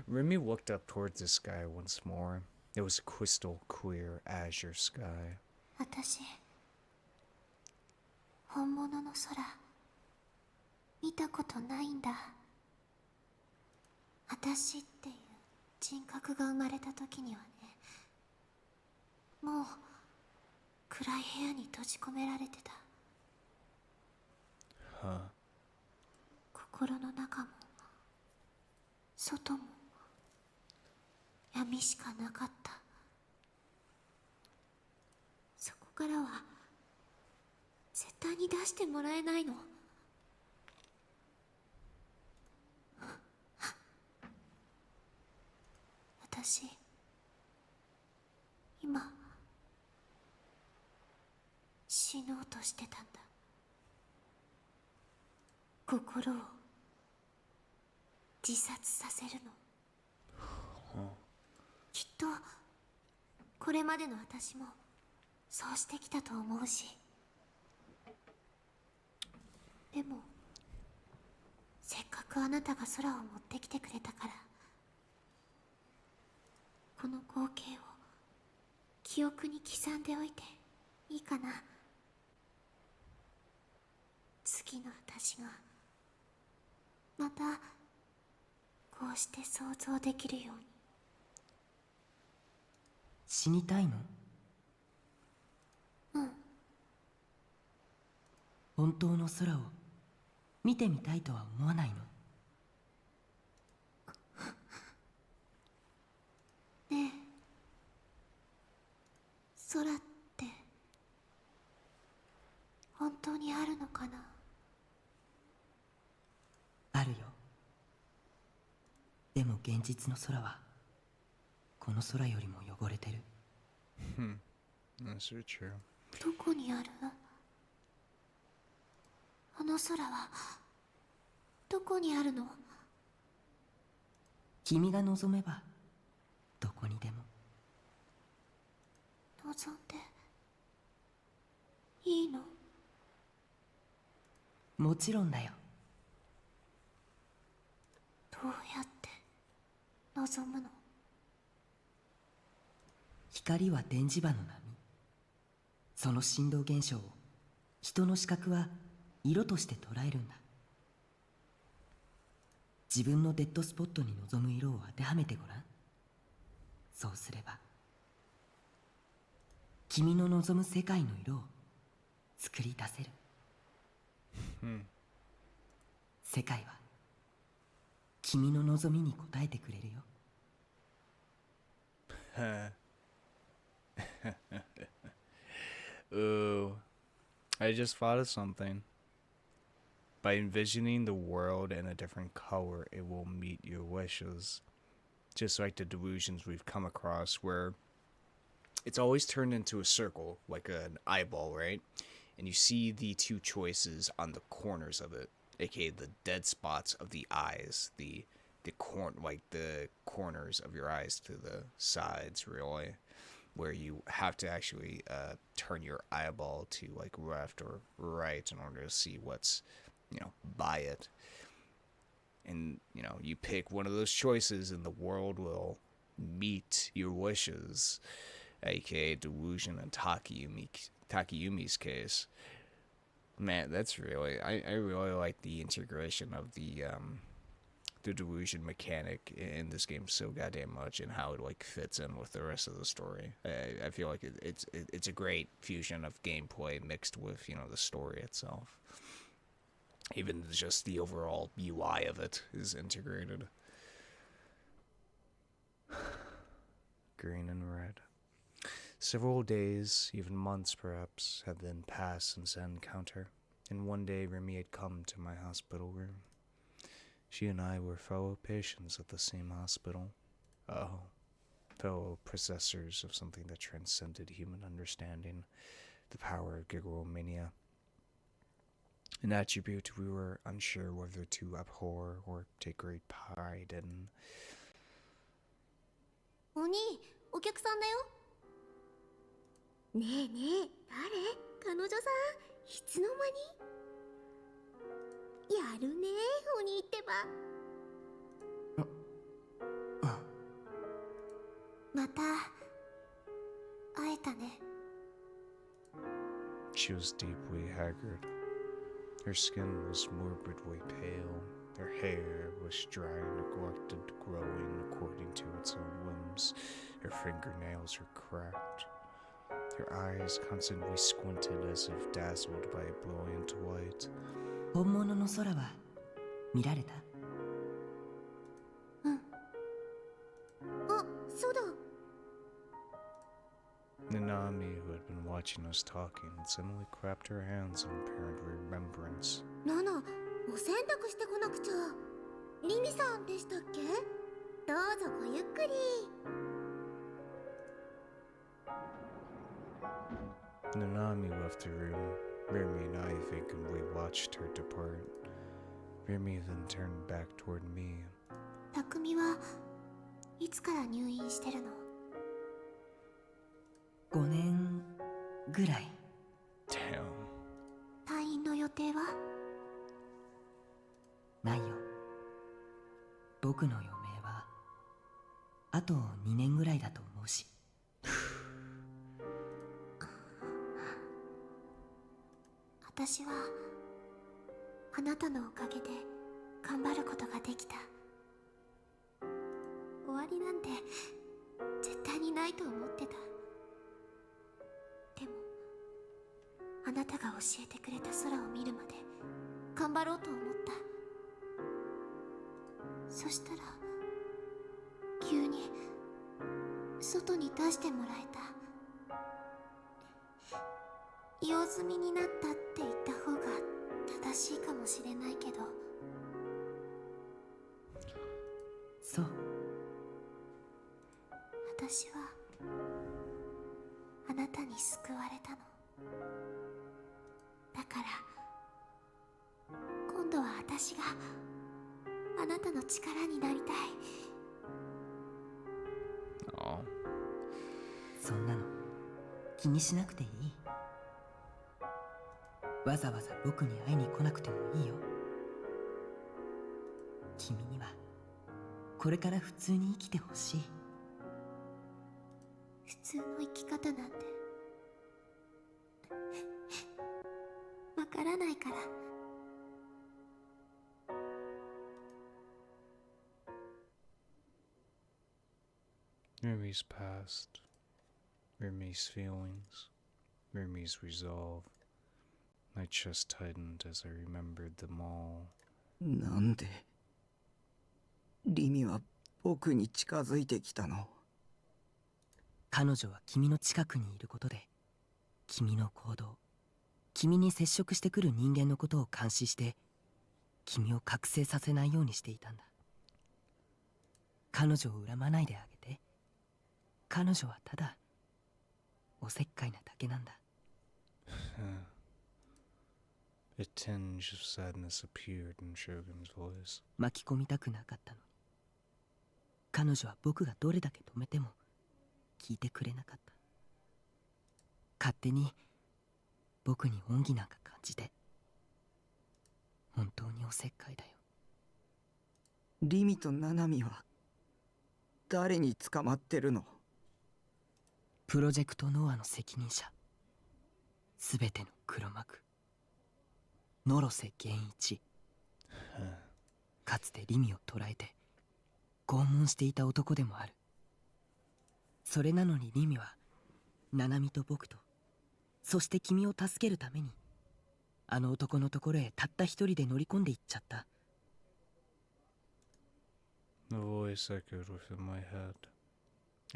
Remy looked up towards the sky once more. It was a crystal clear azure sky. 私本物の空見たことないんだ。私っていう人格が生まれた時にはね、もう暗い部屋に閉じ込められてた。 Huh. 心の中も外も闇しかなかった。そこからは絶対に出してもらえないの。私今死のうとしてたんだ。心を自殺させるの。きっとこれまでの私もそうしてきたと思うし。でもせっかくあなたが空を持ってきてくれたから、この光景を記憶に刻んでおいていいかな。次の私がまたこうして想像できるように。死にたいの？うん。本当の空を見てみたいとは思わないの？ねえ、空って本当にあるのかな？あるよ。でも現実の空はこの空よりも汚れてる。That's so true. どこにある？あの空はどこにあるの？君が望めばどこにでも。望んでいいの？もちろんだよ。どうやって望むの？光は電磁場の波。その振動現象を人の視覚は色として捉えるんだ。自分のデッドスポットに望む色を当てはめてごらん。そうすれば君の望む世界の色を作り出せる。世界は君の望みに応えてくれるよ。Ooh, I just thought of something. By envisioning the world in a different color, it will meet your wishes. Just like the delusions we've come across, where it's always turned into a circle, like an eyeball, right? And you see the two choices on the corners of it, aka the dead spots of the eyes, the corners of your eyes to the sides, really, where you have to actually turn your eyeball to like left or right in order to see what's, by it. And, you pick one of those choices and the world will meet your wishes, aka delusion in Takayumi's case. Man, that's really, I really like the integration of the delusion mechanic in this game so goddamn much, and how it like fits in with the rest of the story. I feel like it's a great fusion of gameplay mixed with the story itself. Even just the overall UI of it is integrated. Green and red. Several days, even months perhaps, have then passed since that encounter, and one day Remy had come to my hospital room. She and I were fellow patients at the same hospital. Fellow possessors of something that transcended human understanding, the power of gigolomania. An attribute we were unsure whether to abhor or take great pride in. お兄、お客さんだよ。ねえねえ、誰？彼女さん、いつの間に？やるね、お兄ってば。また会えたね。She was deeply haggard. Her skin was morbidly pale. Her hair was dry and neglected, growing according to its own whims. Her fingernails were cracked. Her eyes constantly squinted as if dazzled by a brilliant light. 本物の空は見られた？うん。あ、そうだ。Nanami, who had been watching us talking, suddenly clapped her hands in apparent remembrance. ナナ、お洗濯してこなくちゃ。リミさんでしたっけ？どうぞごゆっくり。Nanami left the room. Remy and I vacantly watched her depart. Remy then turned back toward me. 匠はいつから入院してるの5年ぐらい。Damn. 退院の予定はないよ。僕の余命はあと2年ぐらいだと思うし。私はあなたのおかげで頑張ることができた。終わりなんて絶対にないと思ってた。でもあなたが教えてくれた空を見るまで頑張ろうと思った。そしたら急に外に出してもらえた。用済みになったって言った方が正しいかもしれないけど。そう。私はあなたに救われたの。だから今度は私があなたの力になりたい。Oh. そんなの気にしなくていい。わざわざ僕に会いに来なくてもいいよ。君にはこれから普通に生きてほしい。普通の生き方なんてからないから。Rumi's past, Rumi's feelings, Rumi's resolve. My chest tightened as I remembered them all. なんでリミは僕に近づいてきたの？彼女は君の近くにいることで、君の行動、君に接触してくる人間のことを監視して、君を覚醒させないようにしていたんだ。彼女を恨まないであげて。彼女はただおせっかいなだけなんだ。A tinge of sadness appeared in Shogun's voice. 巻き込みたくなかったのに、彼女は僕がどれだけ止めても聞いてくれなかった。勝手に僕に恩義なんか感じて。本当におせっかいだよ。リミとナナミは誰に捕まってるの？プロジェクトノアの責任者、すべての黒幕、野呂瀬源一。かつてリミを捕らえて拷問していた男でもある。それなのにリミはナナミと僕と、そして君を助けるためにあの男のところへたった一人で乗り込んでいっちゃった。 The voice echoed within my head.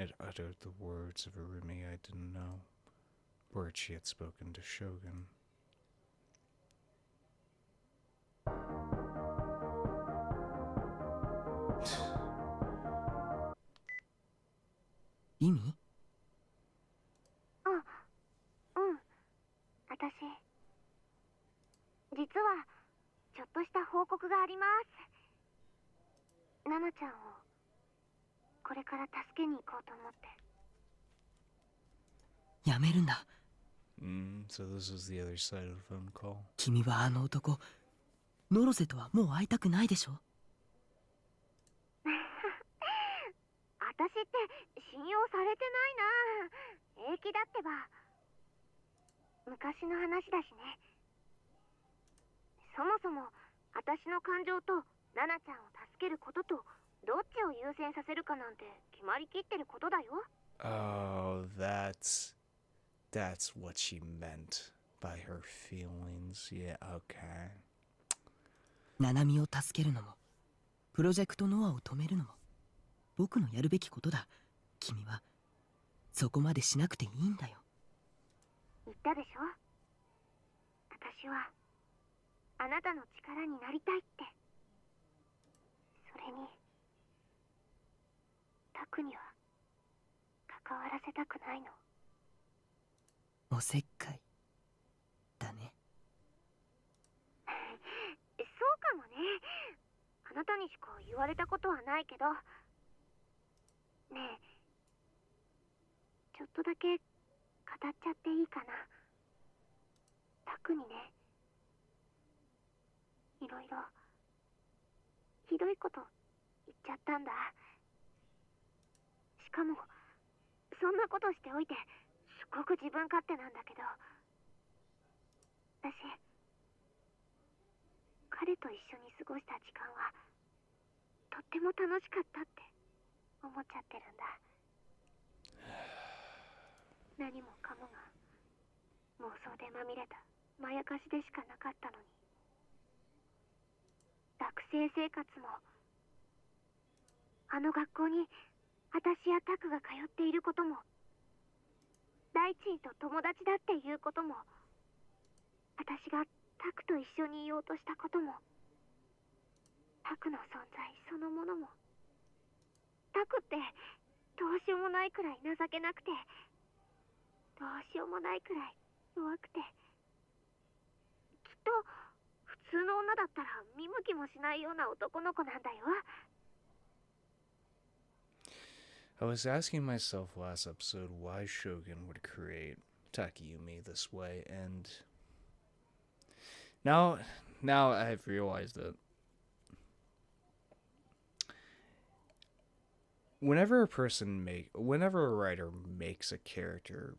It uttered the words of a Rumi I didn't know, words she had spoken to Shogun. リミ？私、実はちょっとした報告があります。ナナちゃんをこれから助けに行こうと思って。やめるんだ。So this is the other side of the phone call. 君はあの男、野呂瀬とはもう会いたくないでしょ？私って信用されてないな。平気だってば。昔の話だしね。そもそも私の感情とナナちゃんを助けることとどっちを優先させるかなんて決まりきってることだよ。Oh, that's what she meant by her feelings. Yeah, okay. ナナミを助けるのも、プロジェクトノアを止めるのも、僕のやるべきことだ。君はそこまでしなくていいんだよ。言ったでしょ。私はあなたの力になりたいって。それにタクには関わらせたくないの。おせっかいだね。そうかもね。あなたにしか言われたことはないけど。ねえ、ちょっとだけ語っちゃっていいかな。タクにね、いろいろひどいこと言っちゃったんだ。しかもそんなことしておいてすごく自分勝手なんだけど、私彼と一緒に過ごした時間はとっても楽しかったって思っちゃってるんだ。何もかもが妄想でまみれたまやかしでしかなかったのに。学生生活もあの学校に私やタクが通っていることも、大地と友達だっていうことも、私がタクと一緒にいようとしたことも、タクの存在そのものも、タクってどうしようもないくらい情けなくて、どうしようもないくらい弱くて、きっと普通の女だったら見向きもしないような男の子なんだよ。I was asking myself last episode why Shogun would create Takumi this way, and now I've realized that whenever a writer makes a character,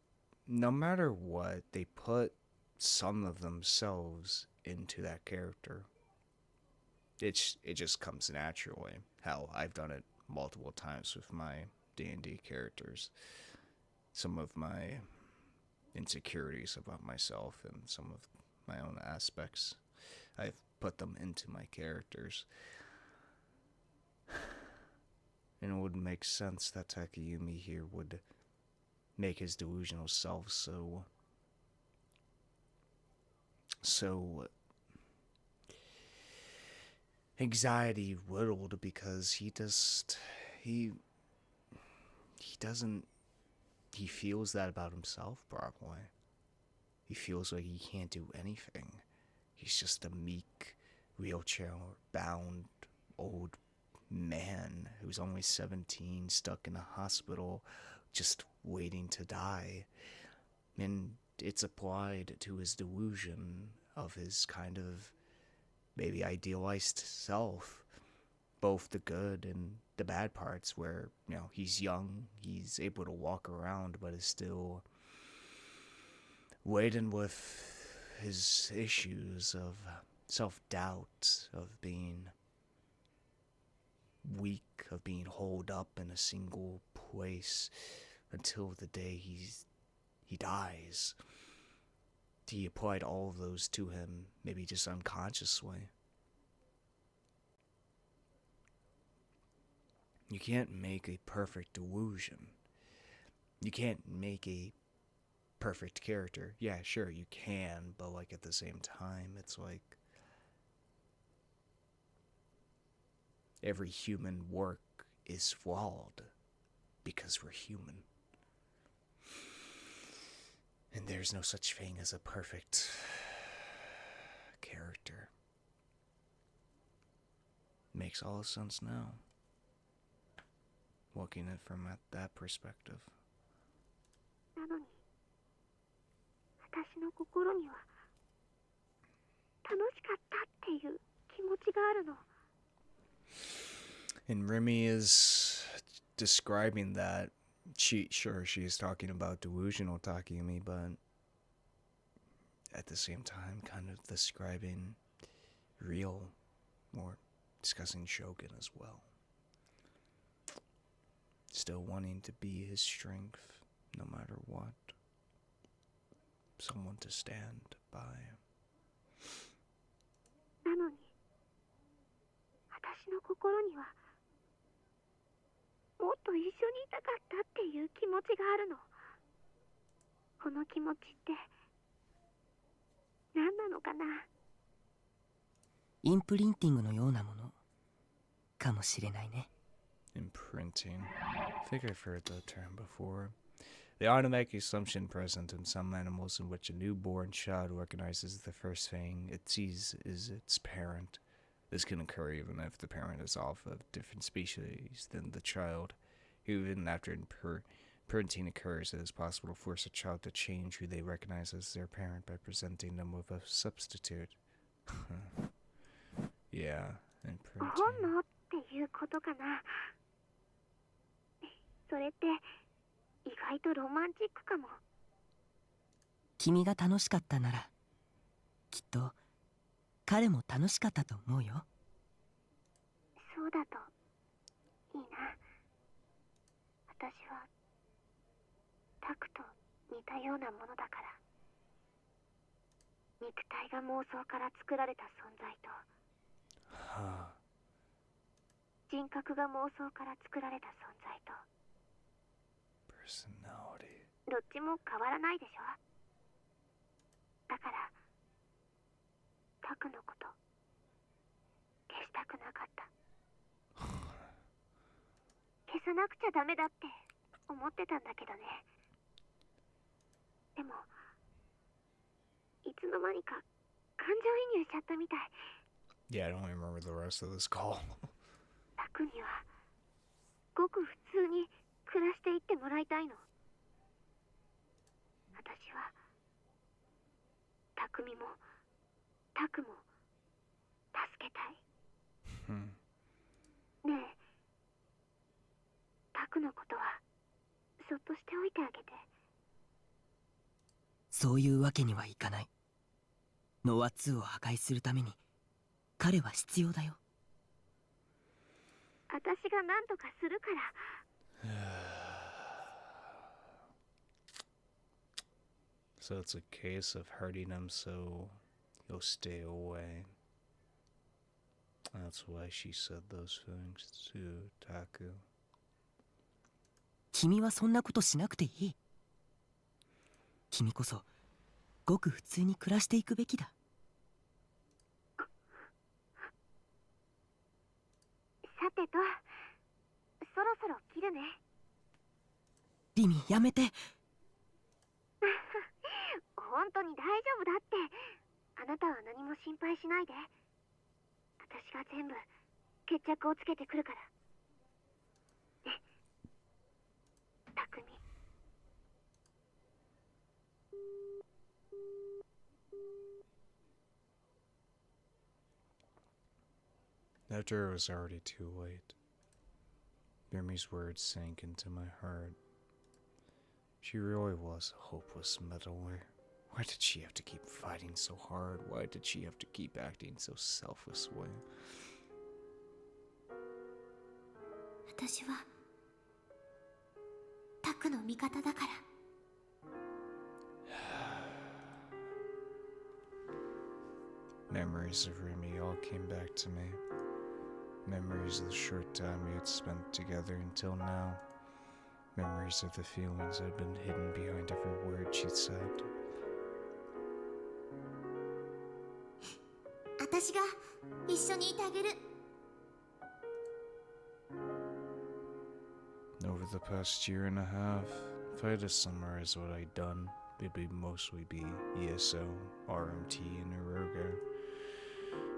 no matter what, they put some of themselves into that character. It just comes naturally. Hell, I've done it multiple times with my D&D characters. Some of my insecurities about myself and some of my own aspects, I've put them into my characters. And it would make sense that Takumi here would make his delusional self so anxiety riddled, because he feels that about himself, probably. He feels like he can't do anything. He's just a meek, wheelchair-bound old man who's only 17, stuck in a hospital, just waiting to die. And it's applied to his delusion of his kind of maybe idealized self, both the good and the bad parts, where, you know, he's young, he's able to walk around, but is still laden with his issues of self-doubt, of being weak, of being holed up in a single place until the day he dies. He applied all of those to him, maybe just unconsciously. You can't make a perfect delusion. You can't make a perfect character. Yeah, sure, you can, but like at the same time, it's like every human work is flawed because we're human. And there's no such thing as a perfect character. Makes all the sense now, looking at it from that perspective. なのに、私の心には楽しかったっていう気持ちがあるの。 And Remy is describing that. She is talking about delusional Takumi, but at the same time kind of describing real, or discussing Shogun as well. Still wanting to be his strength, no matter what. Someone to stand by. なのに、私の心にはもっと一緒にいたかったっていう気持ちがあるの。この気持ちって何なのかな。インプリンティングのようなものかもしれないね。 Imprinting. I think I've heard that term before. The automatic assumption present in some animals in which a newborn child recognizes the first thing it sees is its parent. This can occur even if the parent is of a different species than the child. Even after imprinting occurs, it is possible to force a child to change who they recognize as their parent by presenting them with a substitute. Yeah, imprinting. 本能っていうことかな。それって意外とロマンチックかも。君が楽しかったなら、きっと彼も楽しかったと思うよ。そうだといいな。私はタクと似たようなものだから。肉体が妄想から作られた存在と、人格が妄想から作られた存在と、Personality. どっちも変わらないでしょ。だからタクのこと消したくなかった。消さなくちゃダメだって思ってたんだけどね。でもいつの間にか感情移入しちゃったみたい。 Yeah, I don't remember the rest of this call. タクにはごく普通に暮らしていってもらいたいの。私はタクミもタクも助けたい。ねえ、タクのことはそっとしておいてあげて。そういうわけにはいかない。ノア2を破壊するために彼は必要だよ。私が何とかするから。So it's a case of hurting him so he'll stay away. That's why she said those things to Taku. 君はそんなことしなくていい。君こそごく普通に暮らしていくべきだ。さてと、そろそろ切るね。リミ、やめて。本当に大丈夫だって。あなたは何も心配しないで。私が全部決着をつけてくるから。ね、たくみ。After it was already too late, Yurmi's words sank into my heart. She really was a hopeless meddler. Why did she have to keep fighting so hard? Why did she have to keep acting so selflessly? 私はタクの味方だから。Memories of Rumi all came back to me. Memories of the short time we had spent together until now. Memories of the feelings that had been hidden behind every word she'd said. 私が一緒にいてあげる。Over the past year and a half, if I had to summarize what I'd done, it would mostly be ESO, RMT, and Eroga.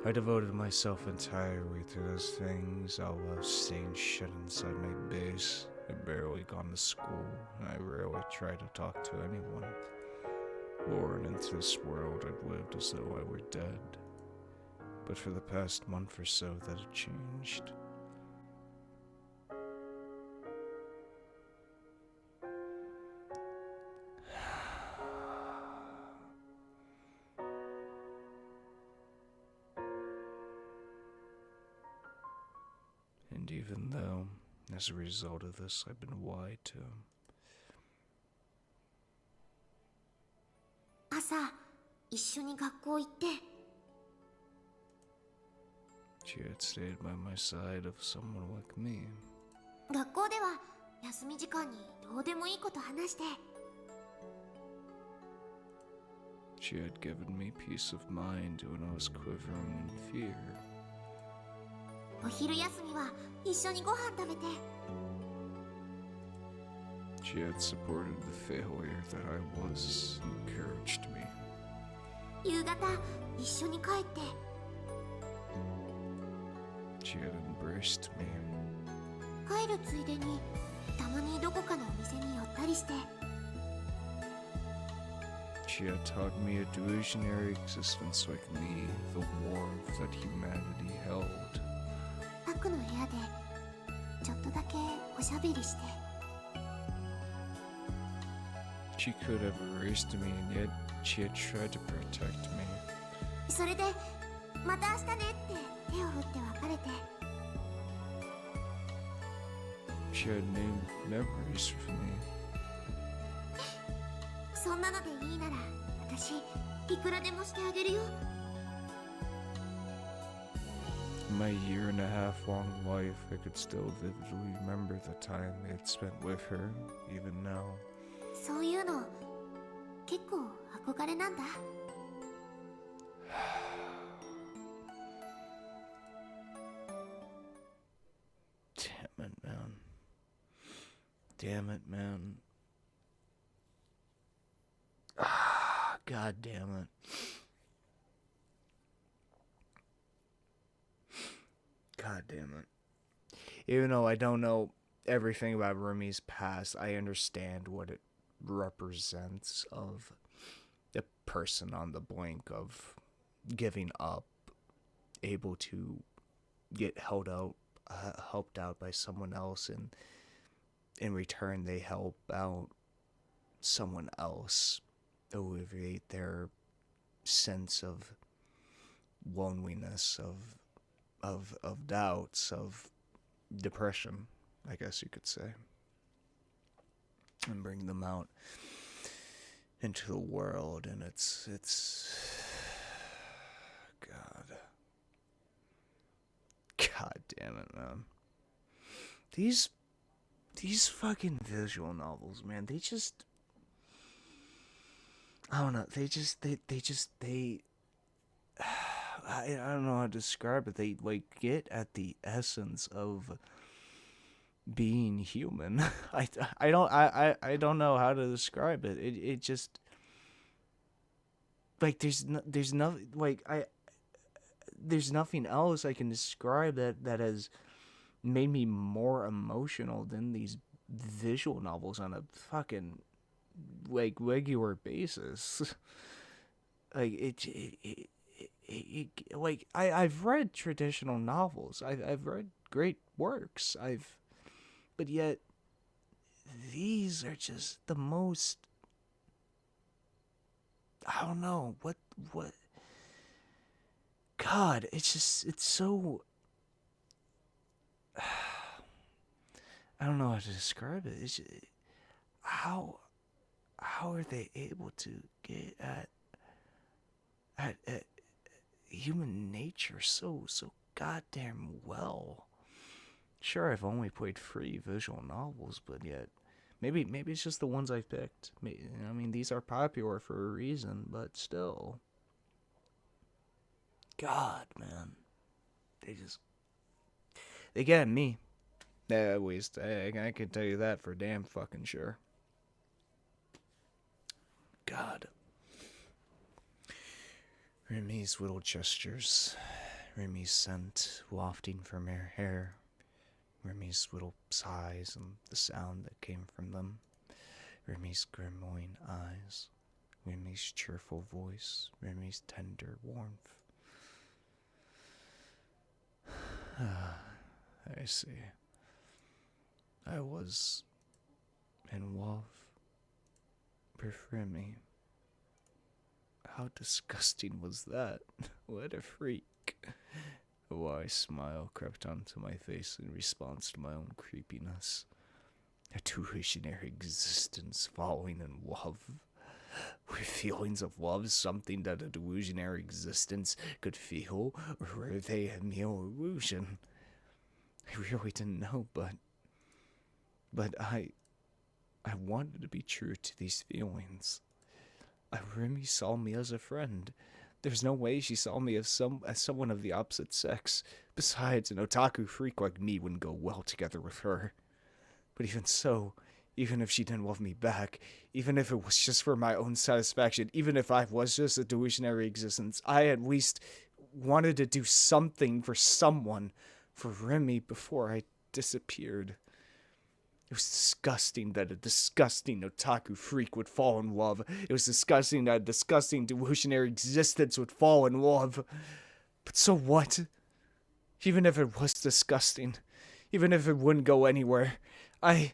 I devoted myself entirely to those things. I was staying shut inside my base. I'd barely gone to school, and I rarely tried to talk to anyone. Born into this world, I'd lived as though I were dead. But for the past month or so, that had changed. And even though, as a result of this, I've been lied to. 朝、一緒に学校行って。She had stayed by my side of someone like me. 学校では休み時間にどうでもいいこと話して。She had given me peace of mind when I was quivering in fear. お昼休みは一緒にご飯食べて。She had supported the failure that I was, encouraged me. 夕方、一緒に帰って。She had embraced me. 帰るついでに、たまにどこかのお店に寄ったりして。She had taught me a delusionary existence like me, the warmth that humanity held. タクの部屋でちょっとだけおしゃべりして。She could have erased me, and yet she had tried to protect me. それでまた明日ねって手を振って別れて。She had named memories for me. そんなのでいいなら私いくらでもしてあげるよ。In my 1.5 year long life, I could still vividly remember the time I had spent with her, even now. そういうの結構憧れなんだ。Damn it, man. Damn it, man. Ah, God damn it. God damn it. Even though I don't know everything about Rumi's past, I understand what it represents of a person on the brink of giving up, able to get helped out by someone else, and in return they help out someone else alleviate their sense of loneliness, of doubts, of depression, I guess you could say, and bring them out into the world. And it's God damn it, man. These fucking visual novels, man, they just, I don't know, I don't know how to describe it. They like get at the essence of being human. I don't know how to describe it. It just, like, there's nothing, like, there's nothing else I can describe that has made me more emotional than these visual novels on a fucking, like, regular basis. Like, like, I've read traditional novels. I've read great works. But yet these are just the most, I don't know, what God, it's so, I don't know how to describe it. It's just, how are they able to get at human nature so goddamn well? Sure, I've only played 3 visual novels, but yet maybe it's just the ones I've picked. I mean, these are popular for a reason, but still, God, man, they get me. At least I can tell you that for damn fucking sure. God. Remy's little gestures, Remy's scent wafting from her hair, Remy's little sighs and the sound that came from them, Remy's grimoire eyes, Remy's cheerful voice, Remy's tender warmth. I see. I was in love with Remy. How disgusting was that? What a freak. A wry smile crept onto my face in response to my own creepiness. A delusionary existence falling in love. Were feelings of love something that a delusionary existence could feel, or were they a mere illusion? I really didn't know, but I wanted to be true to these feelings. Remy saw me as a friend. There's no way she saw me as someone of the opposite sex. Besides, an otaku freak like me wouldn't go well together with her. But even so, even if she didn't love me back, even if it was just for my own satisfaction, even if I was just a delusionary existence, I at least wanted to do something for someone, for Remy, before I disappeared. It was disgusting that a disgusting otaku freak would fall in love. It was disgusting that a disgusting delusionary existence would fall in love. But so what? Even if it was disgusting, even if it wouldn't go anywhere, I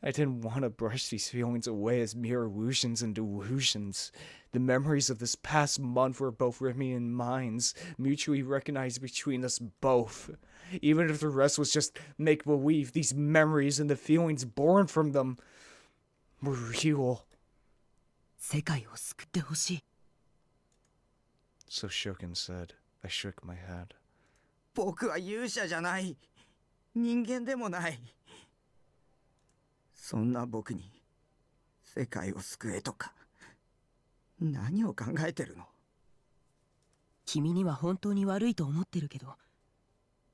didn't want to brush these feelings away as mere illusions and delusions. The memories of this past month were both Remy and mine's, mutually recognized between us both. Even if the rest was just make-believe, these memories and the feelings born from them were real. So Shokin said. I shook my head. 僕は勇者じゃない。人間でもない。そんな僕に世界を救えとか何を考えてるの？君には本当に悪いと思ってるけど、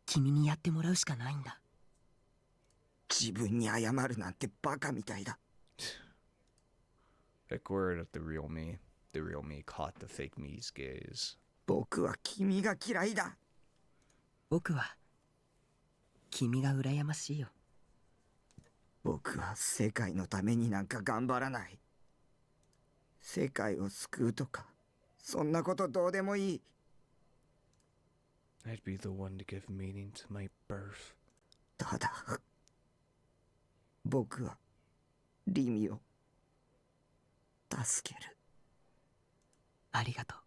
君にやってもらうしかないんだ。自分に謝るなんてバカみたいだ。I glared at the real me. The real me caught the fake me's gaze. 僕は君が嫌いだ。僕は君が羨ましいよ。僕は世界のためになんか頑張らない。世界を救うとか、そんなことどうでもいい。I'd be the one to give meaning to my birth. ただ、僕はリミを助ける。ありがとう。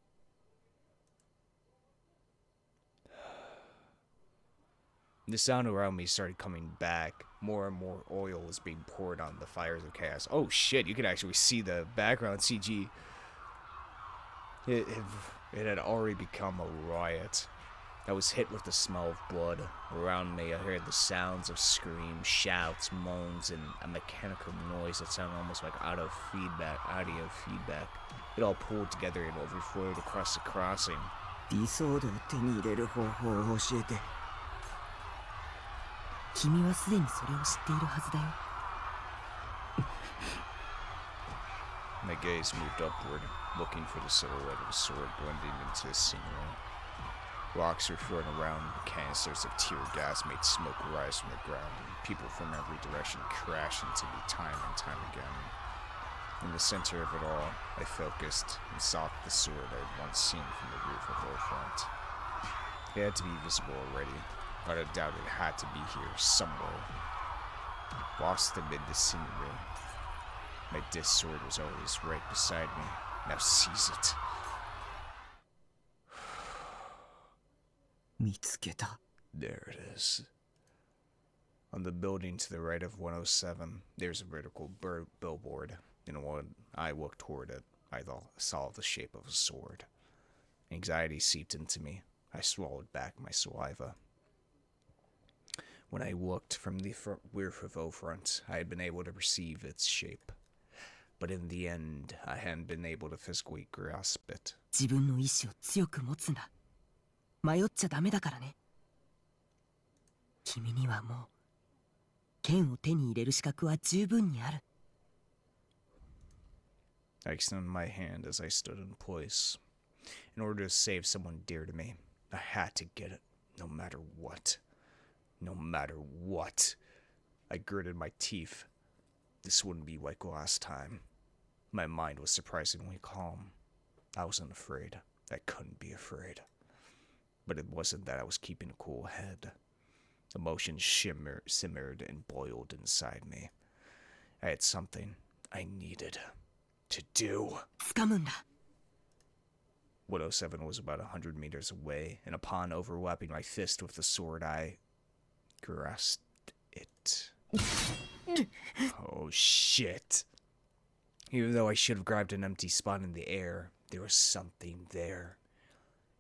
The sound around me started coming back. More and more oil was being poured on the fires of chaos. Oh shit, you can actually see the background CG. It had already become a riot. I was hit with the smell of blood. Around me, I heard the sounds of screams, shouts, moans, and a mechanical noise that sounded almost like audio feedback. It all pulled together and overflowed across the crossing. 理想度を手に入れる方法を教えて。君はすでにそれを知っているはずだよ。 My gaze moved upward, looking for the silhouette of a sword blending into the scenery. Rocks were thrown around, canisters of tear gas made smoke rise from the ground, and people from every direction crashed into me time and time again. In the center of it all, I focused and sought the sword I had once seen from the roof of Oldfront. It had to be visible already, but I doubted it had to be here somewhere. Lost amid the scenery. My disc sword was always right beside me. Now seize it. 見つけた。 There it is. On the building to the right of 107, there's a vertical billboard, and when I looked toward it, I saw the shape of a sword. Anxiety seeped into me. I swallowed back my saliva. When I looked from the roof of Oldfront, I had been able to perceive its shape. But in the end, I hadn't been able to physically grasp it. 自分の意志を強く持つんだ。迷っちゃダメだからね。君にはもう剣を手に入れる資格は十分にある。 I extended my hand as I stood in place. In order to save someone dear to me, I had to get it, no matter what. No matter what. I gritted my teeth. This wouldn't be like last time. My mind was surprisingly calm. I wasn't afraid. I couldn't be afraid. But it wasn't that I was keeping a cool head. Emotions simmered and boiled inside me. I had something I needed to do. 掴むんだ。 107 was about 100 meters away, and upon overlapping my fist with the sword, I grasped it. Oh shit. Even though I should have grabbed an empty spot in the air, there was something there.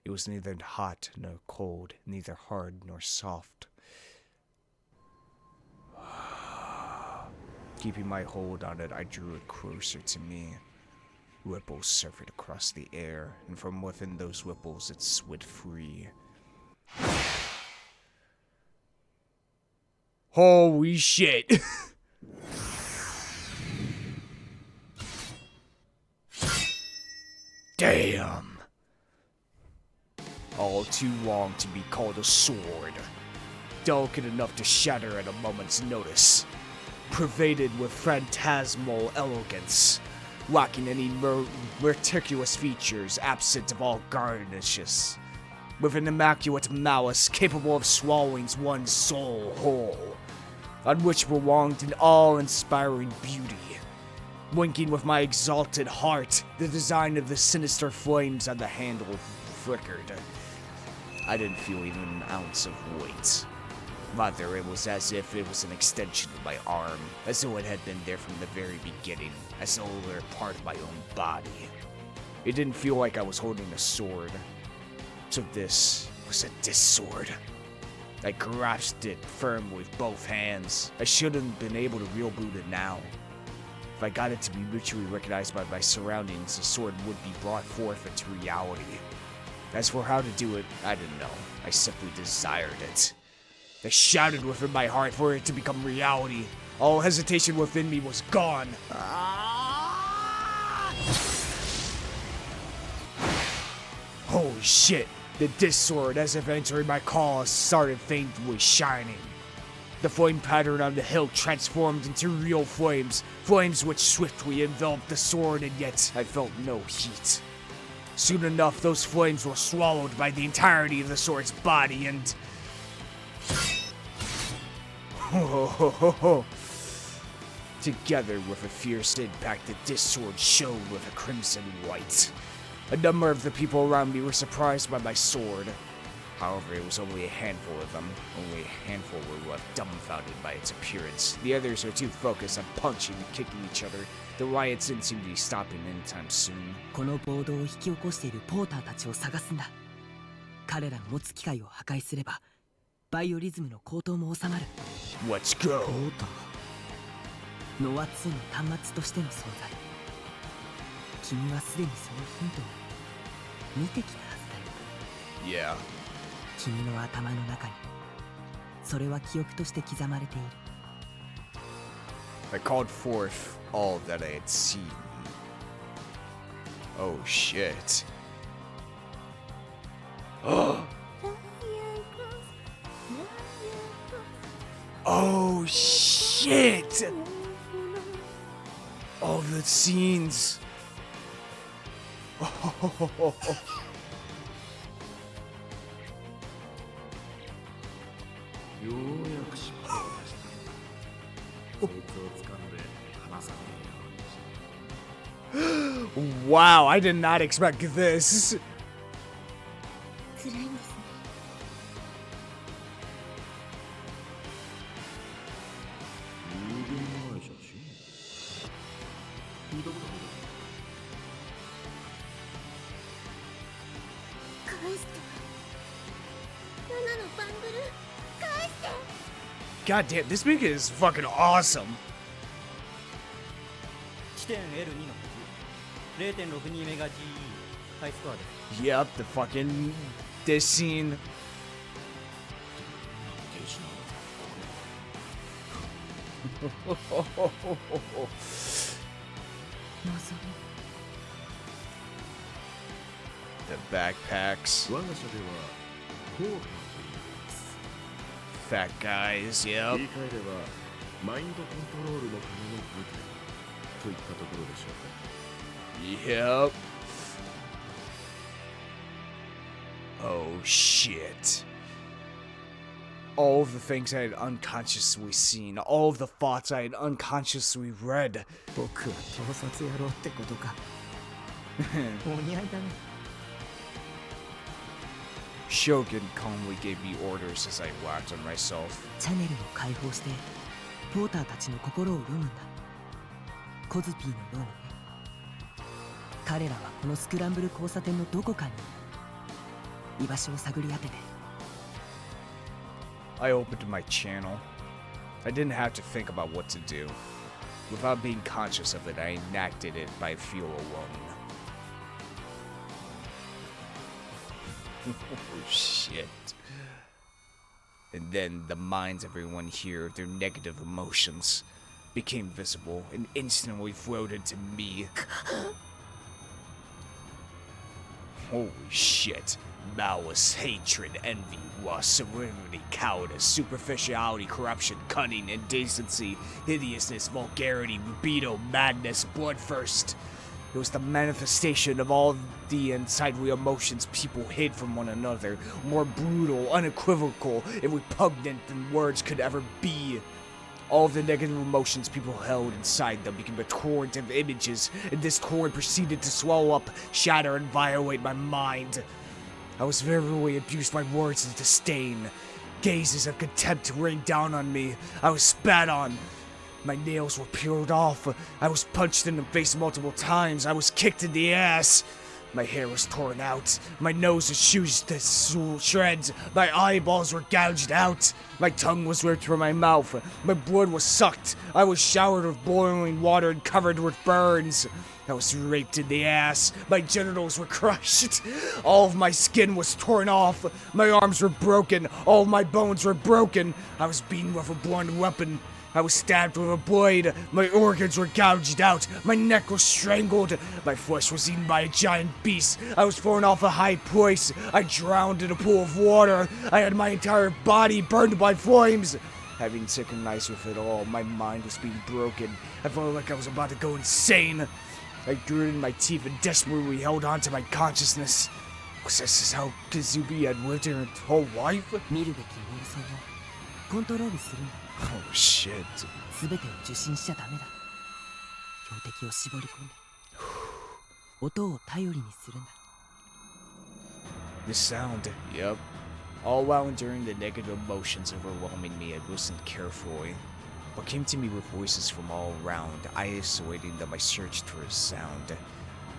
It was neither hot nor cold, neither hard nor soft. Keeping my hold on it, I drew it closer to me. Ripples surfed across the air, and from within those ripples it slid free. Holy shit! Damn! All too long to be called a sword. Delicate enough to shatter at a moment's notice. Pervaded with phantasmal elegance. Lacking any meticulous features, absent of all garnishes. With an immaculate malice capable of swallowing one's soul whole. On which belonged an awe-inspiring beauty. Winking with my exalted heart, the design of the sinister flames on the handle flickered. I didn't feel even an ounce of weight. Rather, it was as if it was an extension of my arm, as though it had been there from the very beginning, as though it were a part of my own body. It didn't feel like I was holding a sword. So this was a disc sword. I grasped it firmly with both hands. I shouldn't have been able to reboot it now. If I got it to be mutually recognized by my surroundings, the sword would be brought forth into reality. As for how to do it, I didn't know. I simply desired it. I shouted within my heart for it to become reality. All hesitation within me was gone. Holy shit! The disc sword, as if entering my cause, started faintly shining. The flame pattern on the hilt transformed into real flames, flames which swiftly enveloped the sword, and yet I felt no heat. Soon enough, those flames were swallowed by the entirety of the sword's body, and... Together with a fierce impact, the disc sword shone with a crimson white. A number of the people around me were surprised by my sword. However, it was only a handful of them. Only a handful were left dumbfounded by its appearance. The others are too focused on punching and kicking each other. The riots didn't seem to be stopping anytime soon. この暴動を引き起こしているポーターたちを探すんだ。彼らの持つ機械を破壊すれば、バイオリズムの高騰も収まる。Let's go! ポーター。ノア2の端末としての存在。君はすでにそのヒントを見てきたはずだよ。Yeah. 君の頭の中にそれは記憶として刻まれている。 I called forth all that I had seen. Oh shit. Oh shit! All the scenes. Oh. ようやく尻尾を出した。そいつを掴んで離さねえようにして。 Wow, I did not expect this. 辛いんですね。人間の愛写真。聞いたこと返して。7のバングル返して。 God damn, this movie is fucking awesome. 地点 L2 の0.62メガ GE ハイスコアです。 Yep, the fucking this scene. The backpacks. 我が社ではポーターと言います。 Fat guys, 言 yep. い換えればマインドコントロールのための部隊といったところでしょうか。 Yep. Oh shit. All of the things I had unconsciously seen, all of the thoughts I had unconsciously read. 僕は盗撮野郎ってことか。お似合いだね。 Shogun calmly gave me orders as I worked on myself. チャネルを解放してポーターたちの心を読むんだ。コズピーのようにね。彼らはこのスクランブル交差点のどこかに居場所を探り当てて。 I opened my channel. I didn't have to think about what to do. Without being conscious of it, I enacted it by feel alone. Oh shit. And then the minds of everyone here, their negative emotions, became visible and instantly floated to me. Holy shit. Malice, hatred, envy, lust, serenity, cowardice, superficiality, corruption, cunning, indecency, hideousness, vulgarity, libido, madness, bloodthirst. It was the manifestation of all the unsightly emotions people hid from one another, more brutal, unequivocal, and repugnant than words could ever be. All of the negative emotions people held inside them became a torrent of images, and this torrent proceeded to swallow up, shatter, and violate my mind. I was verbally abused by words of disdain. Gazes of contempt rained down on me. I was spat on. My nails were peeled off. I was punched in the face multiple times. I was kicked in the ass. My hair was torn out. My nose was shooshed to shreds. My eyeballs were gouged out. My tongue was ripped from my mouth. My blood was sucked. I was showered with boiling water and covered with burns. I was raped in the ass. My genitals were crushed. All of my skin was torn off. My arms were broken. All of my bones were broken. I was beaten with a blunt weapon. I was stabbed with a blade. My organs were gouged out. My neck was strangled. My flesh was eaten by a giant beast. I was thrown off a high place. I drowned in a pool of water. I had my entire body burned by flames. Having synchronized with it all, my mind was being broken. I felt like I was about to go insane. I gritted my teeth and desperately held on to my consciousness. Was this how Kazumi had lived her whole life? 見るべき妄想をコントロールするんだ。 Oh shit. 全てを受信しちゃダメだ。標的を絞り込んで音を頼りにするんだ。The sound, yep. All while enduring the negative emotions overwhelming me, I listened carefully. What came to me were voices from all around, isolating them I searched for a sound.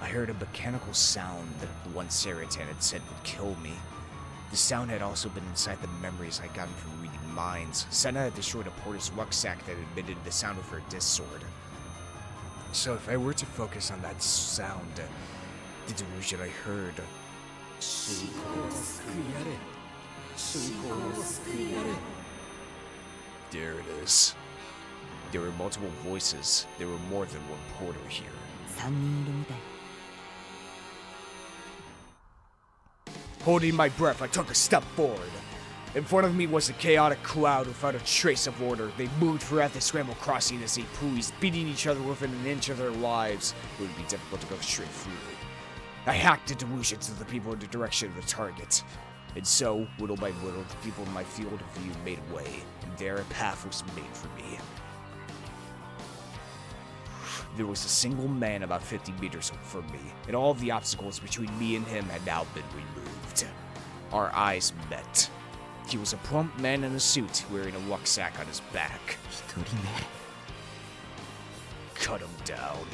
I heard a mechanical sound that the one Saratan had said would kill me. The sound had also been inside the memories I'd gotten from reading minds. Senna had destroyed a porter's rucksack that emitted the sound of her disc sword. So if I were to focus on that sound, the delusion I heard... There it is. There were multiple voices. There were more than one porter here. 3人いるみたい。 Holding my breath, I took a step forward. In front of me was a chaotic crowd without a trace of order. They moved throughout the scramble crossing as they poised, beating each other within an inch of their lives. It would be difficult to go straight through. I hacked the delusion to the people in the direction of the target. And so, little by little, the people in my field of view made way, and there a path was made for me. There was a single man about 50 meters from me, and all of the obstacles between me and him had now been removed. Our eyes met. He was a plump man in a suit, wearing a rucksack on his back. 1人目 Cut him down.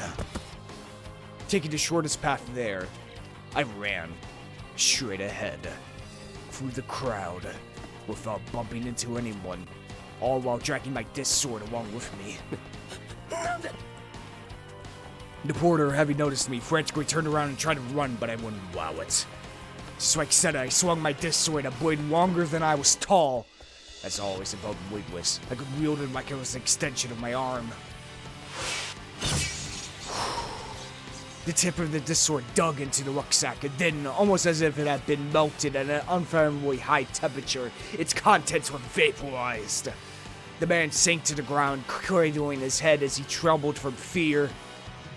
Taking the shortest path there, I ran straight ahead, through the crowd, without bumping into anyone, all while dragging my disc sword along with me. The porter, having noticed me, frantically turned around and tried to run, but I wouldn't allow it. So like I said, I swung my disc sword, a blade longer than I was tall. As always, it felt weightless. I could wield it like it was an extension of my arm. The tip of the disc sword dug into the rucksack, and then, almost as if it had been melted at an unfathomably high temperature, its contents were vaporized. The man sank to the ground, cradling his head as he trembled from fear.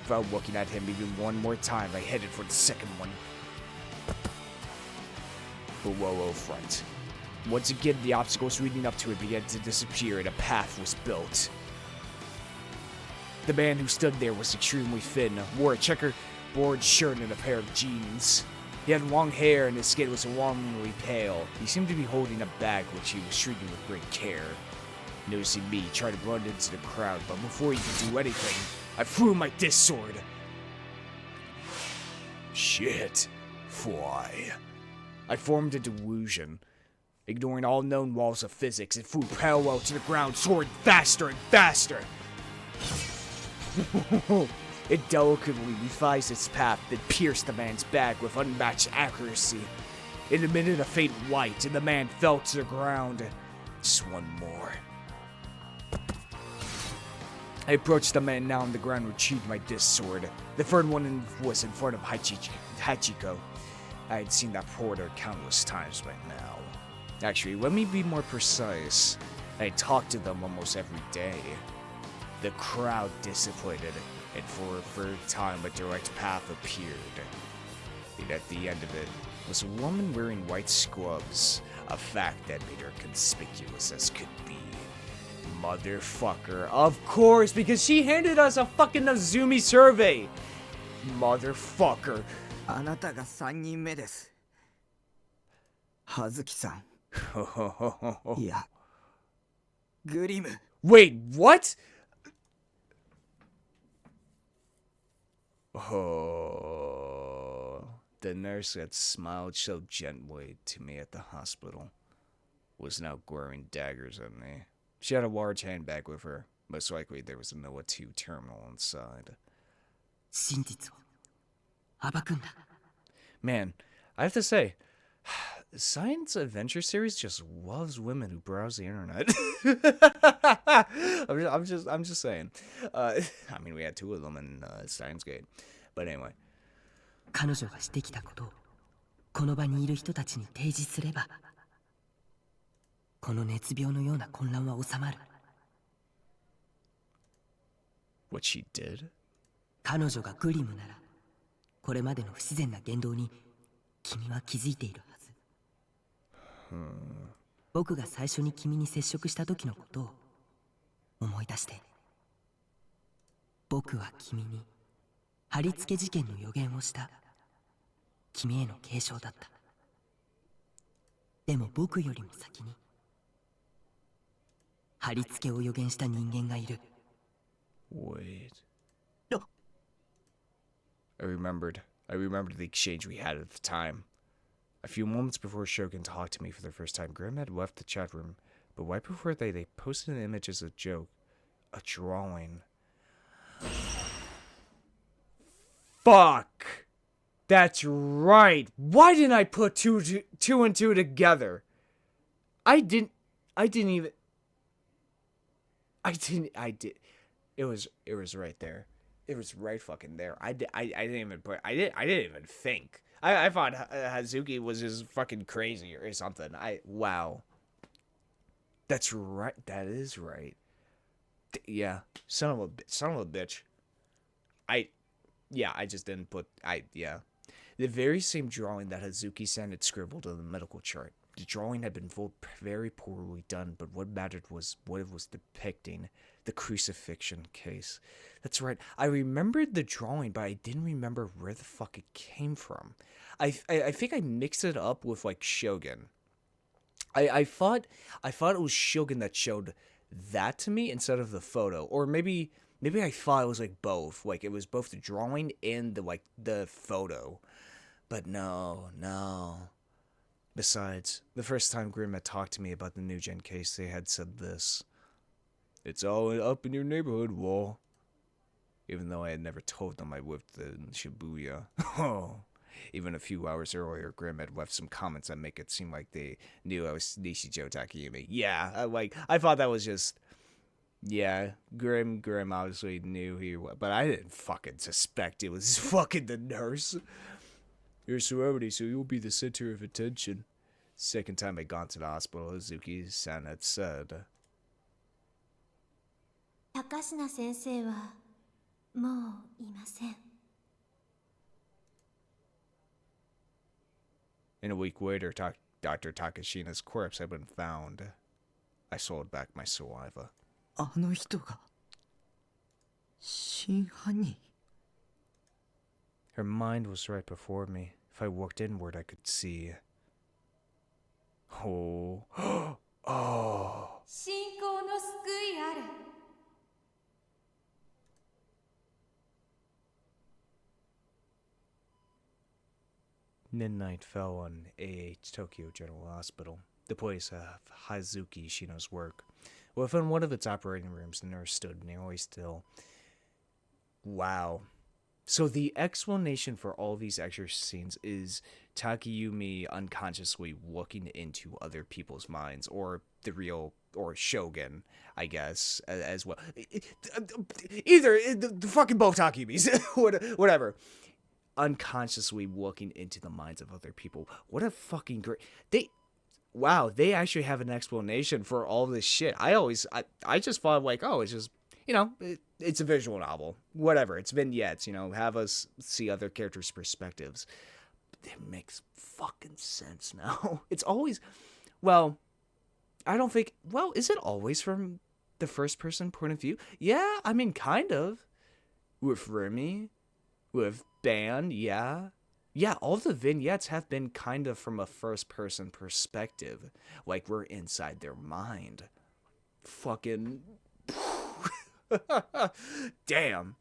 Without looking at him even one more time, I headed for the second one. Below front. Once again, the obstacles leading up to it began to disappear, and a path was built. The man who stood there was extremely thin, wore a checkerboard shirt and a pair of jeans. He had long hair and his skin was alarmingly pale. He seemed to be holding a bag which he was treating with great care. Noticing me, he tried to run into the crowd, but before he could do anything, I threw my disc sword. Shit. Fly. I formed a delusion. Ignoring all known laws of physics, it flew parallel to the ground, soaring faster and faster. It delicately revised its path, then pierced the man's back with unmatched accuracy. It emitted a faint light, and the man fell to the ground. Just one more. I approached the man now on the ground and retrieved my disc sword. The third one was in front of Hachiko. I had seen that porter countless times by now. Actually, let me be more precise. I talked to them almost every day. The crowd dissipated, and for a third time a direct path appeared. And at the end of it was a woman wearing white scrubs, a fact that made her conspicuous as could be. Motherfucker. Of course, because she handed us a fucking Azumi survey. Motherfucker. あなたが3人目です。葉月さん。いや、グリム。Wait, what? Oh, the nurse that smiled so gently to me at the hospital was now glaring daggers at me. She had a large handbag with her. Most likely there was a NOAA 2 terminal inside. 真実を暴くんだ。 Man, I have to say, Science Adventure Series just loves women who browse the internet. I'm just saying. I mean, we had two of them in Steins Gate, but anyway. 彼女がしてきたことをこの場にいる人たちに提示すれば、この熱病のような混乱は収まる。What she did? 彼女がグリムなら、これまでの不自然な言動に君は気づいているはず。僕が最初に君に接触した時のことを思い出して。僕は君に貼り付け事件の予言をした。君への継承だった。でも僕よりも先に貼り付けを予言した人間がいる。 Wait. No. I remembered the exchange we had at the time. A few moments before Shogun talked to me for the first time, Grim had left the chat room, but right before they posted an image as a joke. A drawing. Fuck! That's right! Why didn't I put two and two together? I did. It was right there. It was right fucking there. I didn't even think. I thought Hazuki was just fucking crazy or something. Wow. That's right. That is right. Yeah. Son of a bitch. I just didn't put. The very same drawing that Hazuki-san had scribbled on the medical chart. The drawing had been very poorly done, but what mattered was what it was depicting, the crucifixion case. That's right, I remembered the drawing, but I didn't remember where the fuck it came from. I think I mixed it up with, like, Shogun. I thought it was Shogun that showed that to me instead of the photo. Or maybe I thought it was, like, both. Like, it was both the drawing and, the photo. But no. Besides, the first time Grim had talked to me about the new gen case, they had said this. It's all up in your neighborhood, Wall. Even though I had never told them I lived in Shibuya. Oh. Even a few hours earlier, Grim had left some comments that make it seem like they knew I was Nishijou Takumi. Yeah, I thought that was just... Yeah, Grim obviously knew he was, but I didn't fucking suspect it was fucking the nurse. You're a celebrity, so you'll be the center of attention. Second time I'd gone to the hospital, Hazuki-san had said. 高階先生はもういません。 In a week later, Dr. Takashina's corpse had been found. I swallowed back my saliva. あの人が真犯人。 Her mind was right before me. If I looked inward, I could see. Oh. Oh. 信仰の救いあれ。 Midnight fell on AH Tokyo General Hospital, the place of Hazuki Shino's work. Within one of its operating rooms, the nurse stood nearly still. Wow. So the explanation for all these extra scenes is Takayumi unconsciously looking into other people's minds, or the real, or Shogun, I guess, as well. Either, the fucking both Takayumis, whatever. Unconsciously looking into the minds of other people. What a fucking great... Wow, they actually have an explanation for all this shit. I just thought, like, oh, it's just... You know, it's a visual novel. Whatever. It's vignettes, you know, have us see other characters' perspectives. It makes fucking sense now. It's always... Well, I don't think... Well, is it always from the first-person point of view? Yeah, I mean, kind of. With Remy, with Ban, yeah. Yeah, all the vignettes have been kind of from a first-person perspective. Like, we're inside their mind. Fucking... Damn.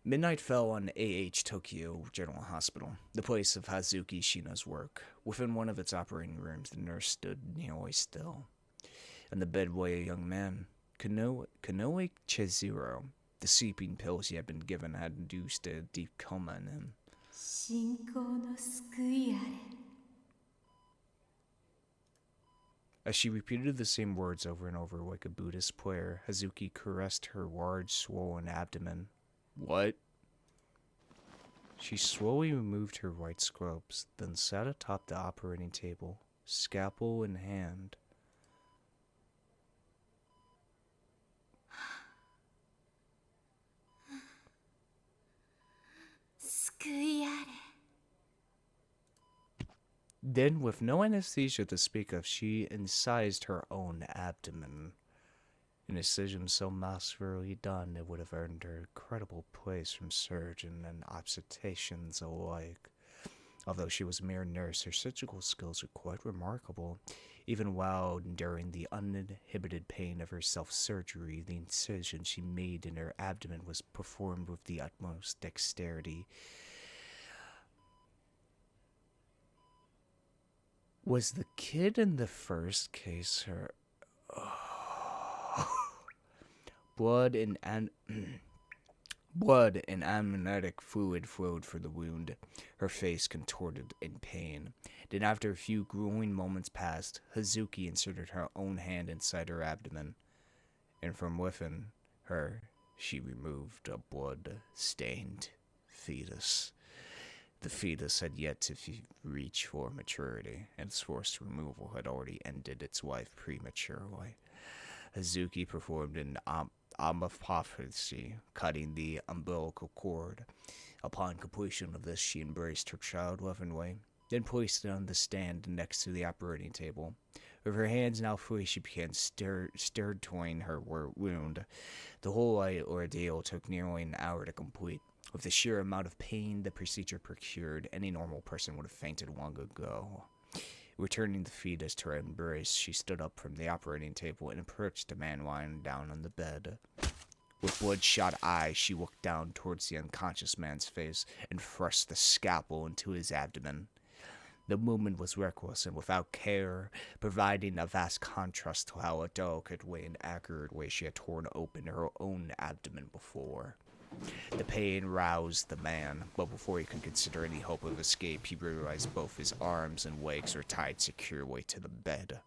Midnight fell on AH Tokyo General Hospital, the place of Hazuki Shino's work. Within one of its operating rooms, the nurse stood nearly still. On the bed lay a young man, Kanoe Chizuru. The sleeping pills he had been given had induced a deep coma in him. 信仰の救いあれ。 As she repeated the same words over and over like a Buddhist prayer, Hazuki caressed her large, swollen abdomen. What? She slowly removed her white scrubs, then sat atop the operating table, scalpel in hand. Then, with no anesthesia to speak of, she incised her own abdomen. An incision so masterfully done it would have earned her incredible praise from surgeon and obstetricians alike. Although she was a mere nurse, her surgical skills were quite remarkable. Even while enduring the uninhibited pain of her self-surgery, the incision she made in her abdomen was performed with the utmost dexterity. Was the kid in the first case her... Blood and amniotic fluid flowed from the wound. Her face contorted in pain. Then after a few grueling moments passed, Hazuki inserted her own hand inside her abdomen, and from within her she removed a blood-stained fetus. The fetus had yet to reach for maturity, and its forced removal had already ended its life prematurely. Hazuki performed an omopathy, cutting the umbilical cord. Upon completion of this, she embraced her child lovingly, then placed it on the stand next to the operating table. With her hands now free, she began stirring her wound. The whole ordeal took nearly an hour to complete. With the sheer amount of pain the procedure procured, any normal person would have fainted long ago. Returning the fetus to her embrace, she stood up from the operating table and approached the man lying down on the bed. With bloodshot eyes, she looked down towards the unconscious man's face and thrust the scalpel into his abdomen. The movement was reckless and without care, providing a vast contrast to how delicately and accurately she had torn open her own abdomen before. The pain roused the man, but before he could consider any hope of escape, he realized both his arms and legs were tied securely to the bed.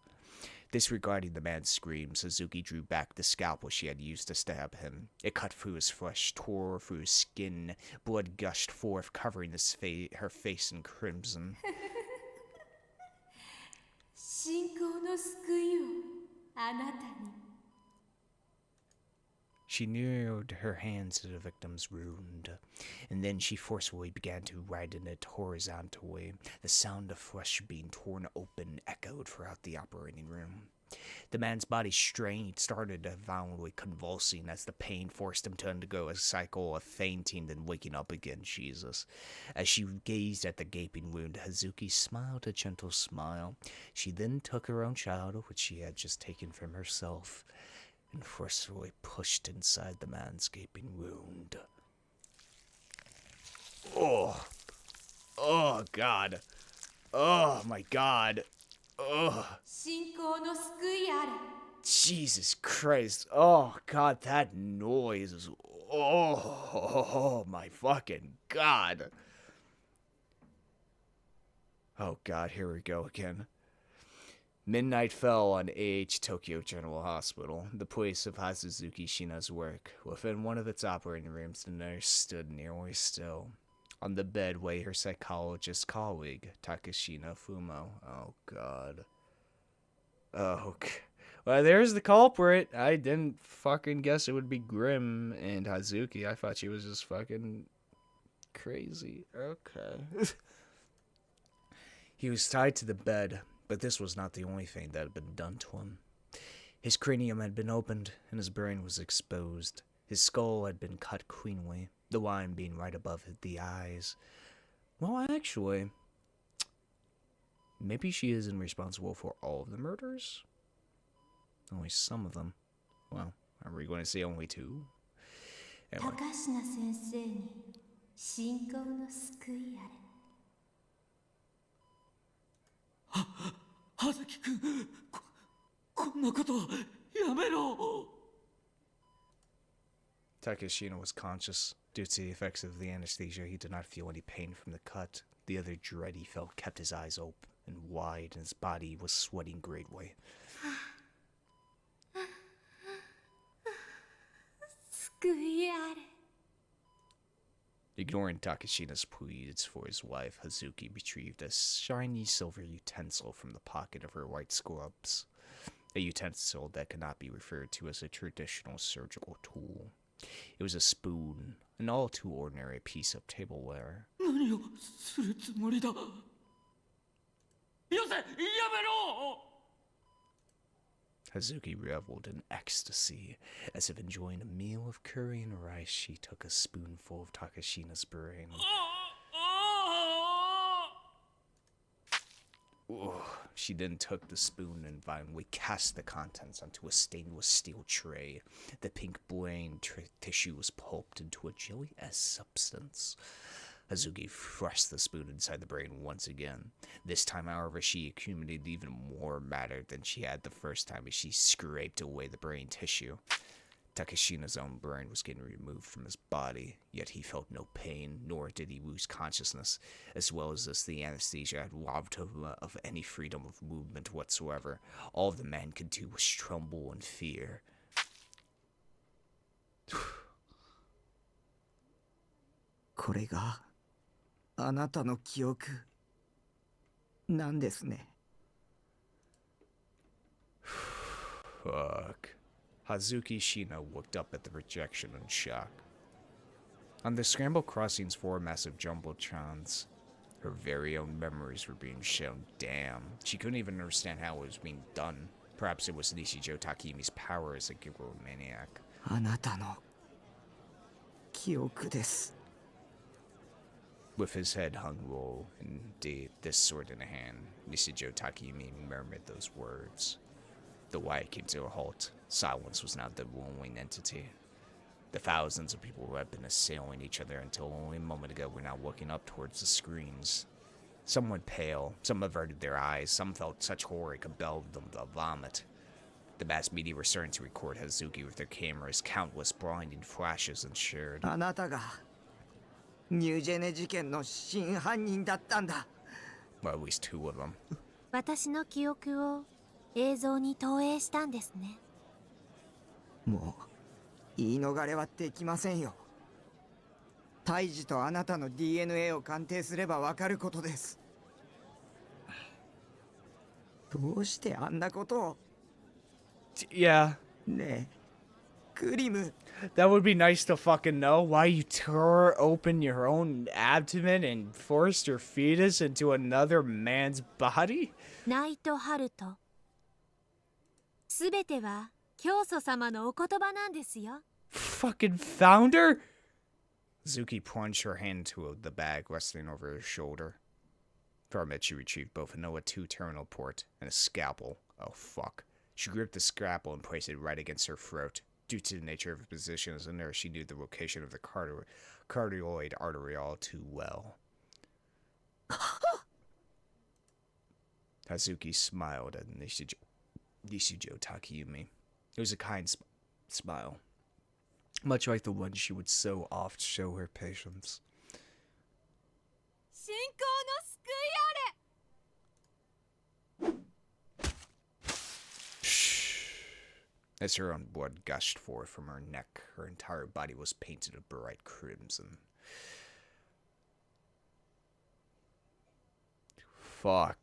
Disregarding the man's screams, Suzuki drew back the scalpel she had used to stab him. It cut through his flesh, tore through his skin. Blood gushed forth, covering her face in crimson. 信仰の救いをあなたに She narrowed her hands to the victim's wound, and then she forcefully began to widen it horizontally. The sound of flesh being torn open echoed throughout the operating room. The man's body started violently convulsing as the pain forced him to undergo a cycle of fainting and waking up again. Jesus. As she gazed at the gaping wound, Hazuki smiled a gentle smile. She then took her own child, which she had just taken from herself, and forcefully pushed inside the man's gaping wound. Oh. Oh, God. Oh, my God. Oh. 信仰の救いあれ Jesus Christ. Oh, God, that noise is... Oh, my fucking God. Oh, God, here we go again. Midnight fell on AH Tokyo General Hospital, the place of Hazuki Shina's work. Within one of its operating rooms, the nurse stood nearly still. On the bed lay her psychologist colleague, Takashina Fumo. Oh, God. Oh, well, there's the culprit. I didn't fucking guess it would be Grim and Hazuki. I thought she was just fucking crazy. Okay. He was tied to the bed, but this was not the only thing that had been done to him. His cranium had been opened, and his brain was exposed. His skull had been cut cleanly, the line being right above the eyes. Well, actually, maybe she isn't responsible for all of the murders? Only some of them. Well, are we going to say only two? Anyway. 高階先生に信仰の救いあれ 葉月くん、こんなことやめろ。 Takashina was conscious. Due to the effects of the anesthesia, he did not feel any pain from the cut. The other dread he felt kept his eyes open and wide, and his body was sweating greatly. 救いあれ Ignoring Takashina's pleas for his wife, Hazuki retrieved a shiny silver utensil from the pocket of her white scrubs. A utensil that could not be referred to as a traditional surgical tool. It was a spoon, an all too ordinary piece of tableware. 何をするつもりだ。よせ、やめろ。 Hazuki reveled in ecstasy. As if enjoying a meal of curry and rice, she took a spoonful of Takashina's brain. She then took the spoon and violently cast the contents onto a stainless steel tray. The pink brain tissue was pulped into a jelly-esque substance. Hazuki thrust the spoon inside the brain once again. This time, however, she accumulated even more matter than she had the first time as she scraped away the brain tissue. Takashina's own brain was getting removed from his body, yet he felt no pain, nor did he lose consciousness. As well as this, the anesthesia had robbed him of any freedom of movement whatsoever. All the man could do was tremble in fear. これがあなたの記憶なんですね。Fuck. Hazuki Shina looked up at the projection in shock. On the scrambled crossings for massive jumbotrons, her very own memories were being shown. Damn, she couldn't even understand how it was being done. Perhaps it was Nishijou Takumi's power as a Giggle maniac. あなたの記憶です。 With his head hung low, and this sword in a hand, Nishijou Takumi murmured those words. The wire came to a halt. Silence was now the ruling entity. The thousands of people who had been assailing each other until only a moment ago were now looking up towards the screens. Some went pale, some averted their eyes, some felt such horror it compelled them to vomit. The mass media were starting to record Hazuki with their cameras. Countless blinding flashes ensured. あなたがニュージェネ事件の真犯人だったんだ。 Well, at least two of them. 私の記憶を映像に投影したんですね。もう言い逃れはできませんよ。胎児とあなたの DNA を鑑定すればわかることです。どうしてあんなことを。Yeah. ねえ、クリム。 That would be nice to fucking know. Why you tore open your own abdomen and forced your fetus into another man's body? ナイトハルト。すべては教祖様のお言葉なんですよ。 Fucking founder? Zuki plunged her hand into the bag resting over her shoulder. From it, she retrieved both a Noah 2 terminal port and a scalpel. Oh, fuck. She gripped the scalpel and placed it right against her throat. Due to the nature of her position as a nurse, she knew the location of the cardioid artery all too well. Hazuki smiled at Nishijou Takumi. It was a kind smile, much like the one she would so oft show her patients. 信仰の救いあれ。 As her own blood gushed forth from her neck, her entire body was painted a bright crimson. Fuck.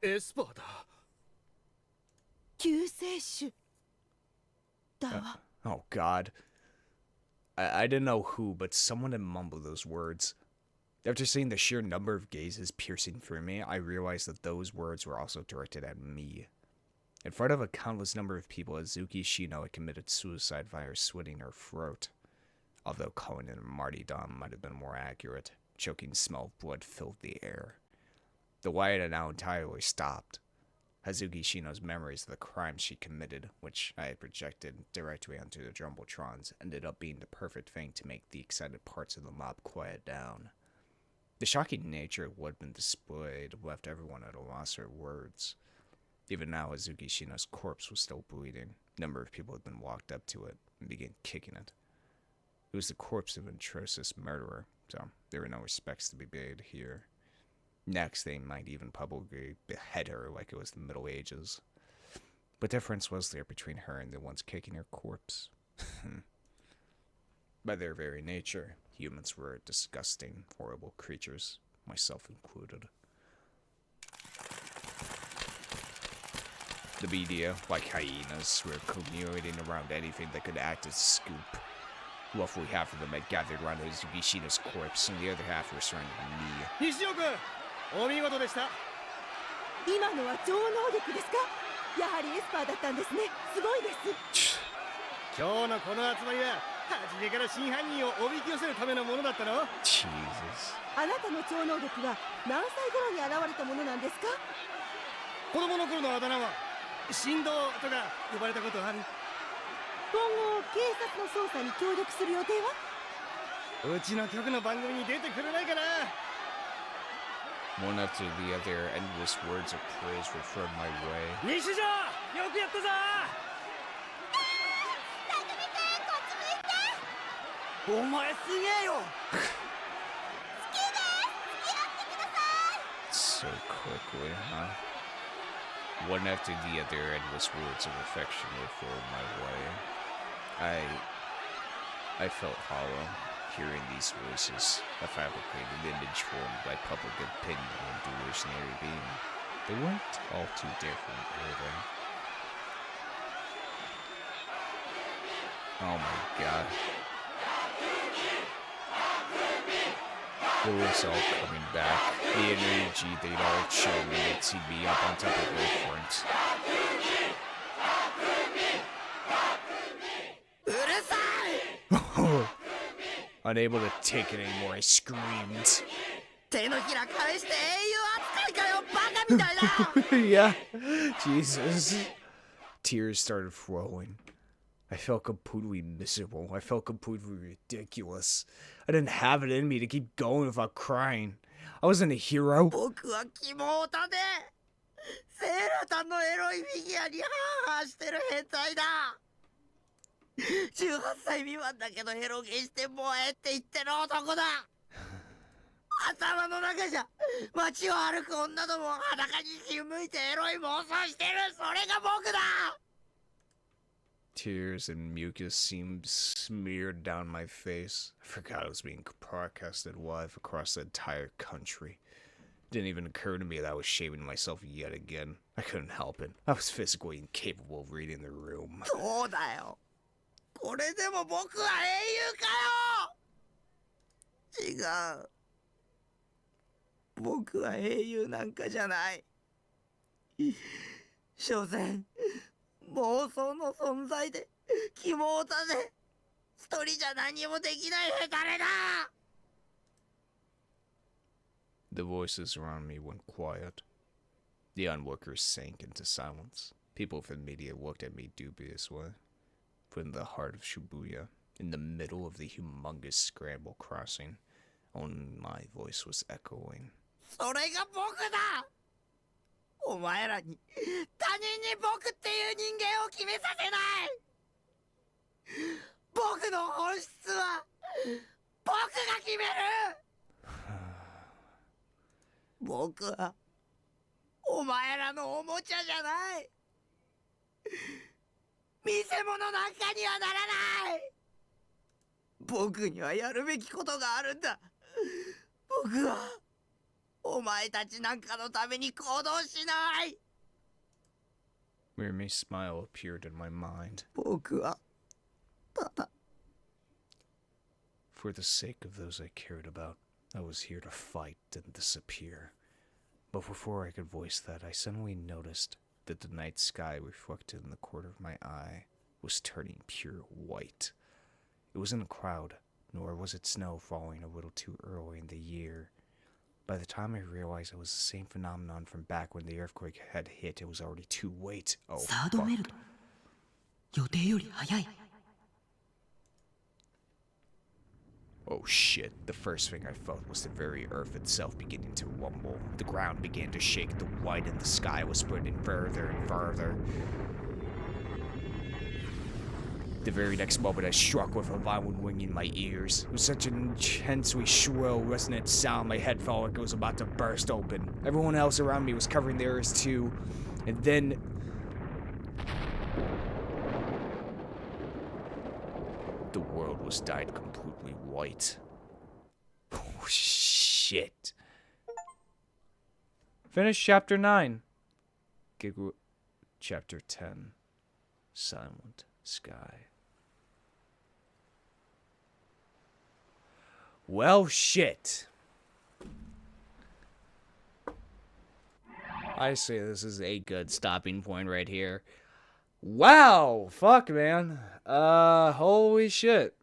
エスパーだ。救世主だわ。 Oh, God. I didn't know who, but someone had mumbled those words. After seeing the sheer number of gazes piercing through me, I realized that those words were also directed at me. In front of a countless number of people, Azuki Shino had committed suicide via slitting her throat. Although calling it a martyrdom might have been more accurate, choking smell of blood filled the air. The riot had now entirely stopped. Hazuki Shino's memories of the crimes she committed, which I had projected directly onto the Jumbotrons, ended up being the perfect thing to make the excited parts of the mob quiet down. The shocking nature of what had been displayed left everyone at a loss for words. Even now, Hazuki Shino's corpse was still bleeding. A number of people had been walked up to it and began kicking it. It was the corpse of an atrocious murderer, so there were no respects to be paid here. Next, they might even publicly behead her like it was the Middle Ages. What difference was there between her and the ones kicking her corpse? By their very nature, humans were disgusting, horrible creatures, myself included. The media, like hyenas, were accumulating around anything that could act as a scoop. Roughly half of them had gathered around Hazuki Shino's corpse, and the other half were surrounding me. 西尾君、お見事でした。今のは超能力ですか？やはりエスパーだったんですね。すごいです。今日のこの集まりは初めから真犯人をおびき寄せるためのものだったの？ Jesus. あなたの超能力は何歳頃に現れたものなんですか？子供の頃のあだ名は神道とか呼ばれたことある？今後警察の捜査に協力する予定は？うちの局の番組に出てくれないかな？ One after the other, endless words of praise were thrown my way. 西条、よくやったぞ！お前すげえよ。 So quickly, huh? One after the other, endless words of affection were thrown my way. I felt hollow, hearing these voices, a fabricated image formed by public opinion and delusionary being. They weren't all too different, were they? Oh my god. It was all coming back. The energy they'd all shown me they'd see me up on top of their front. うるさい。 Unable to take it anymore, I screamed. 手のひら返して英雄扱いかよ、バカみたいな。 Yeah. Jesus. Tears started flowing. I felt completely miserable. I felt completely ridiculous. I didn't have it in me to keep going without crying. I wasn't a hero. 僕はキモオタでセーラタンのエロいフィギュアにハーハーしてる変態だ。18歳未満だけどエロゲして萌えって言ってる男だ。頭の中じゃ街を歩く女どもを裸にひむいてエロい妄想してる。それが僕だ。 Tears and mucus seemed smeared down my face. I forgot it was being broadcasted live across the entire country. It didn't even occur to me that I was shaming myself yet again. I couldn't help it. I was physically incapable of reading the room. そうだよ。これでも僕は英雄かよ。違う。僕は英雄なんかじゃない。所詮妄想の存在でキモオタで一人じゃ何もできないヘタレだ。 The voices around me went quiet. The onlookers sank into silence. People from the media looked at me dubiously. But in the heart of Shibuya, in the middle of the humongous scramble crossing, only my voice was echoing. それが僕だ。お前らに他人に僕っていう人間を決めさせない。僕の本質は僕が決める。僕はお前らのおもちゃじゃない。見せ物なんかにはならない。僕にはやるべきことがあるんだ。僕はお前たちなんかのために行動しない。 Mirime's smile appeared in my mind. 僕はただ For the sake of those I cared about, I was here to fight and disappear. But before I could voice that, I suddenly noticed that the night sky reflected in the corner of my eye was turning pure white. It wasn't a cloud, nor was it snow falling a little too early in the year. By the time I realized it was the same phenomenon from back when the earthquake had hit, it was already too late. Oh, サードメルト予定より早い。 Oh shit, the first thing I felt was the very earth itself beginning to rumble. The ground began to shake, the white in the sky was spreading further and farther. The very next moment I struck with a violent ring in my ears. It was such an intensely shrill, resonant sound my head felt like it was about to burst open. Everyone else around me was covering their ears too. And then... the world was dyed completely white. Oh shit. Finish chapter 9. Chapter 10. Silent Sky. Well, shit. I say this is a good stopping point right here. Wow, fuck, man. Holy shit.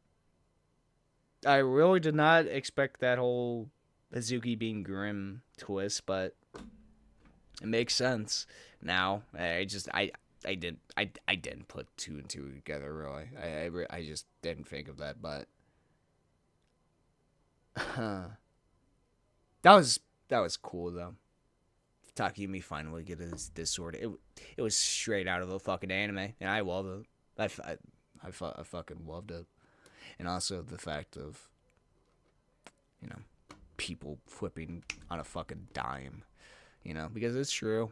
I really did not expect that whole Hazuki being grim twist, but it makes sense now. I didn't put two and two together really. I just didn't think of that, but that was cool though. Takumi finally get this sword. It was straight out of the fucking anime, and I love it. I fucking loved it, and also the fact of, you know, people flipping on a fucking dime, you know, because it's true.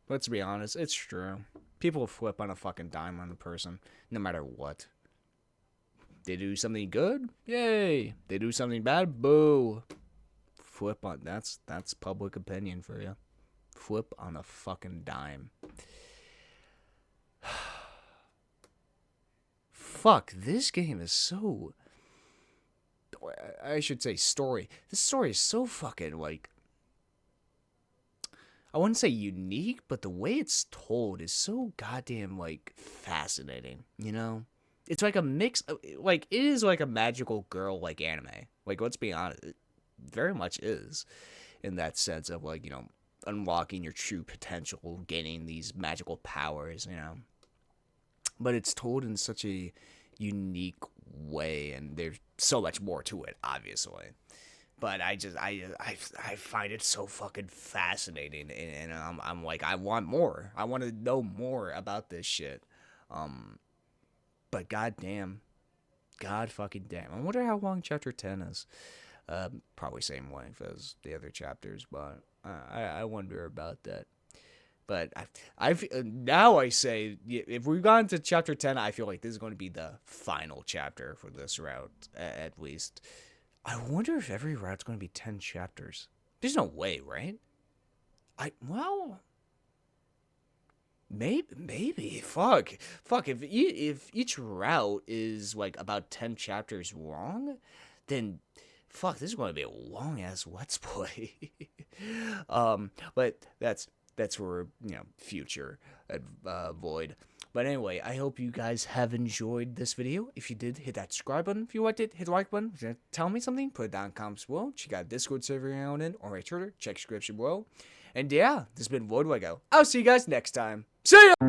Let's be honest, it's true. People flip on a fucking dime on a person, no matter what. They do something good, yay. They do something bad, boo. Flip on, that's public opinion for you. Flip on a fucking dime. Fuck, this game is so... I should say story. This story is so fucking, like... I wouldn't say unique, but the way it's told is so goddamn, like, fascinating, you know? It's like a mix of, like, it is like a magical girl, like, anime. Like, let's be honest, it very much is. In that sense of, like, you know, unlocking your true potential, gaining these magical powers, you know? But it's told in such a unique way, and there's so much more to it, obviously. But I find it so fucking fascinating, and I'm like, I want more. I want to know more about this shit. But god fucking damn. I wonder how long chapter 10 is. Probably same length as the other chapters, but I wonder about that. But now I say, if we've gone to chapter 10, I feel like this is going to be the final chapter for this route, at least. I wonder if every route's going to be 10 chapters. There's no way, right? Well, maybe. Fuck. If each route is like about 10 chapters long, then fuck, this is going to be a long ass let's play. But that's for, you know, future Void. But anyway, I hope you guys have enjoyed this video. If you did, hit that subscribe button. If you liked it, hit the like button. If you tell me something, put it down in the comments below. Check out Discord server out in, or my Twitter. Check description below. And yeah, this has been Voidlego. I'll see you guys next time. See ya!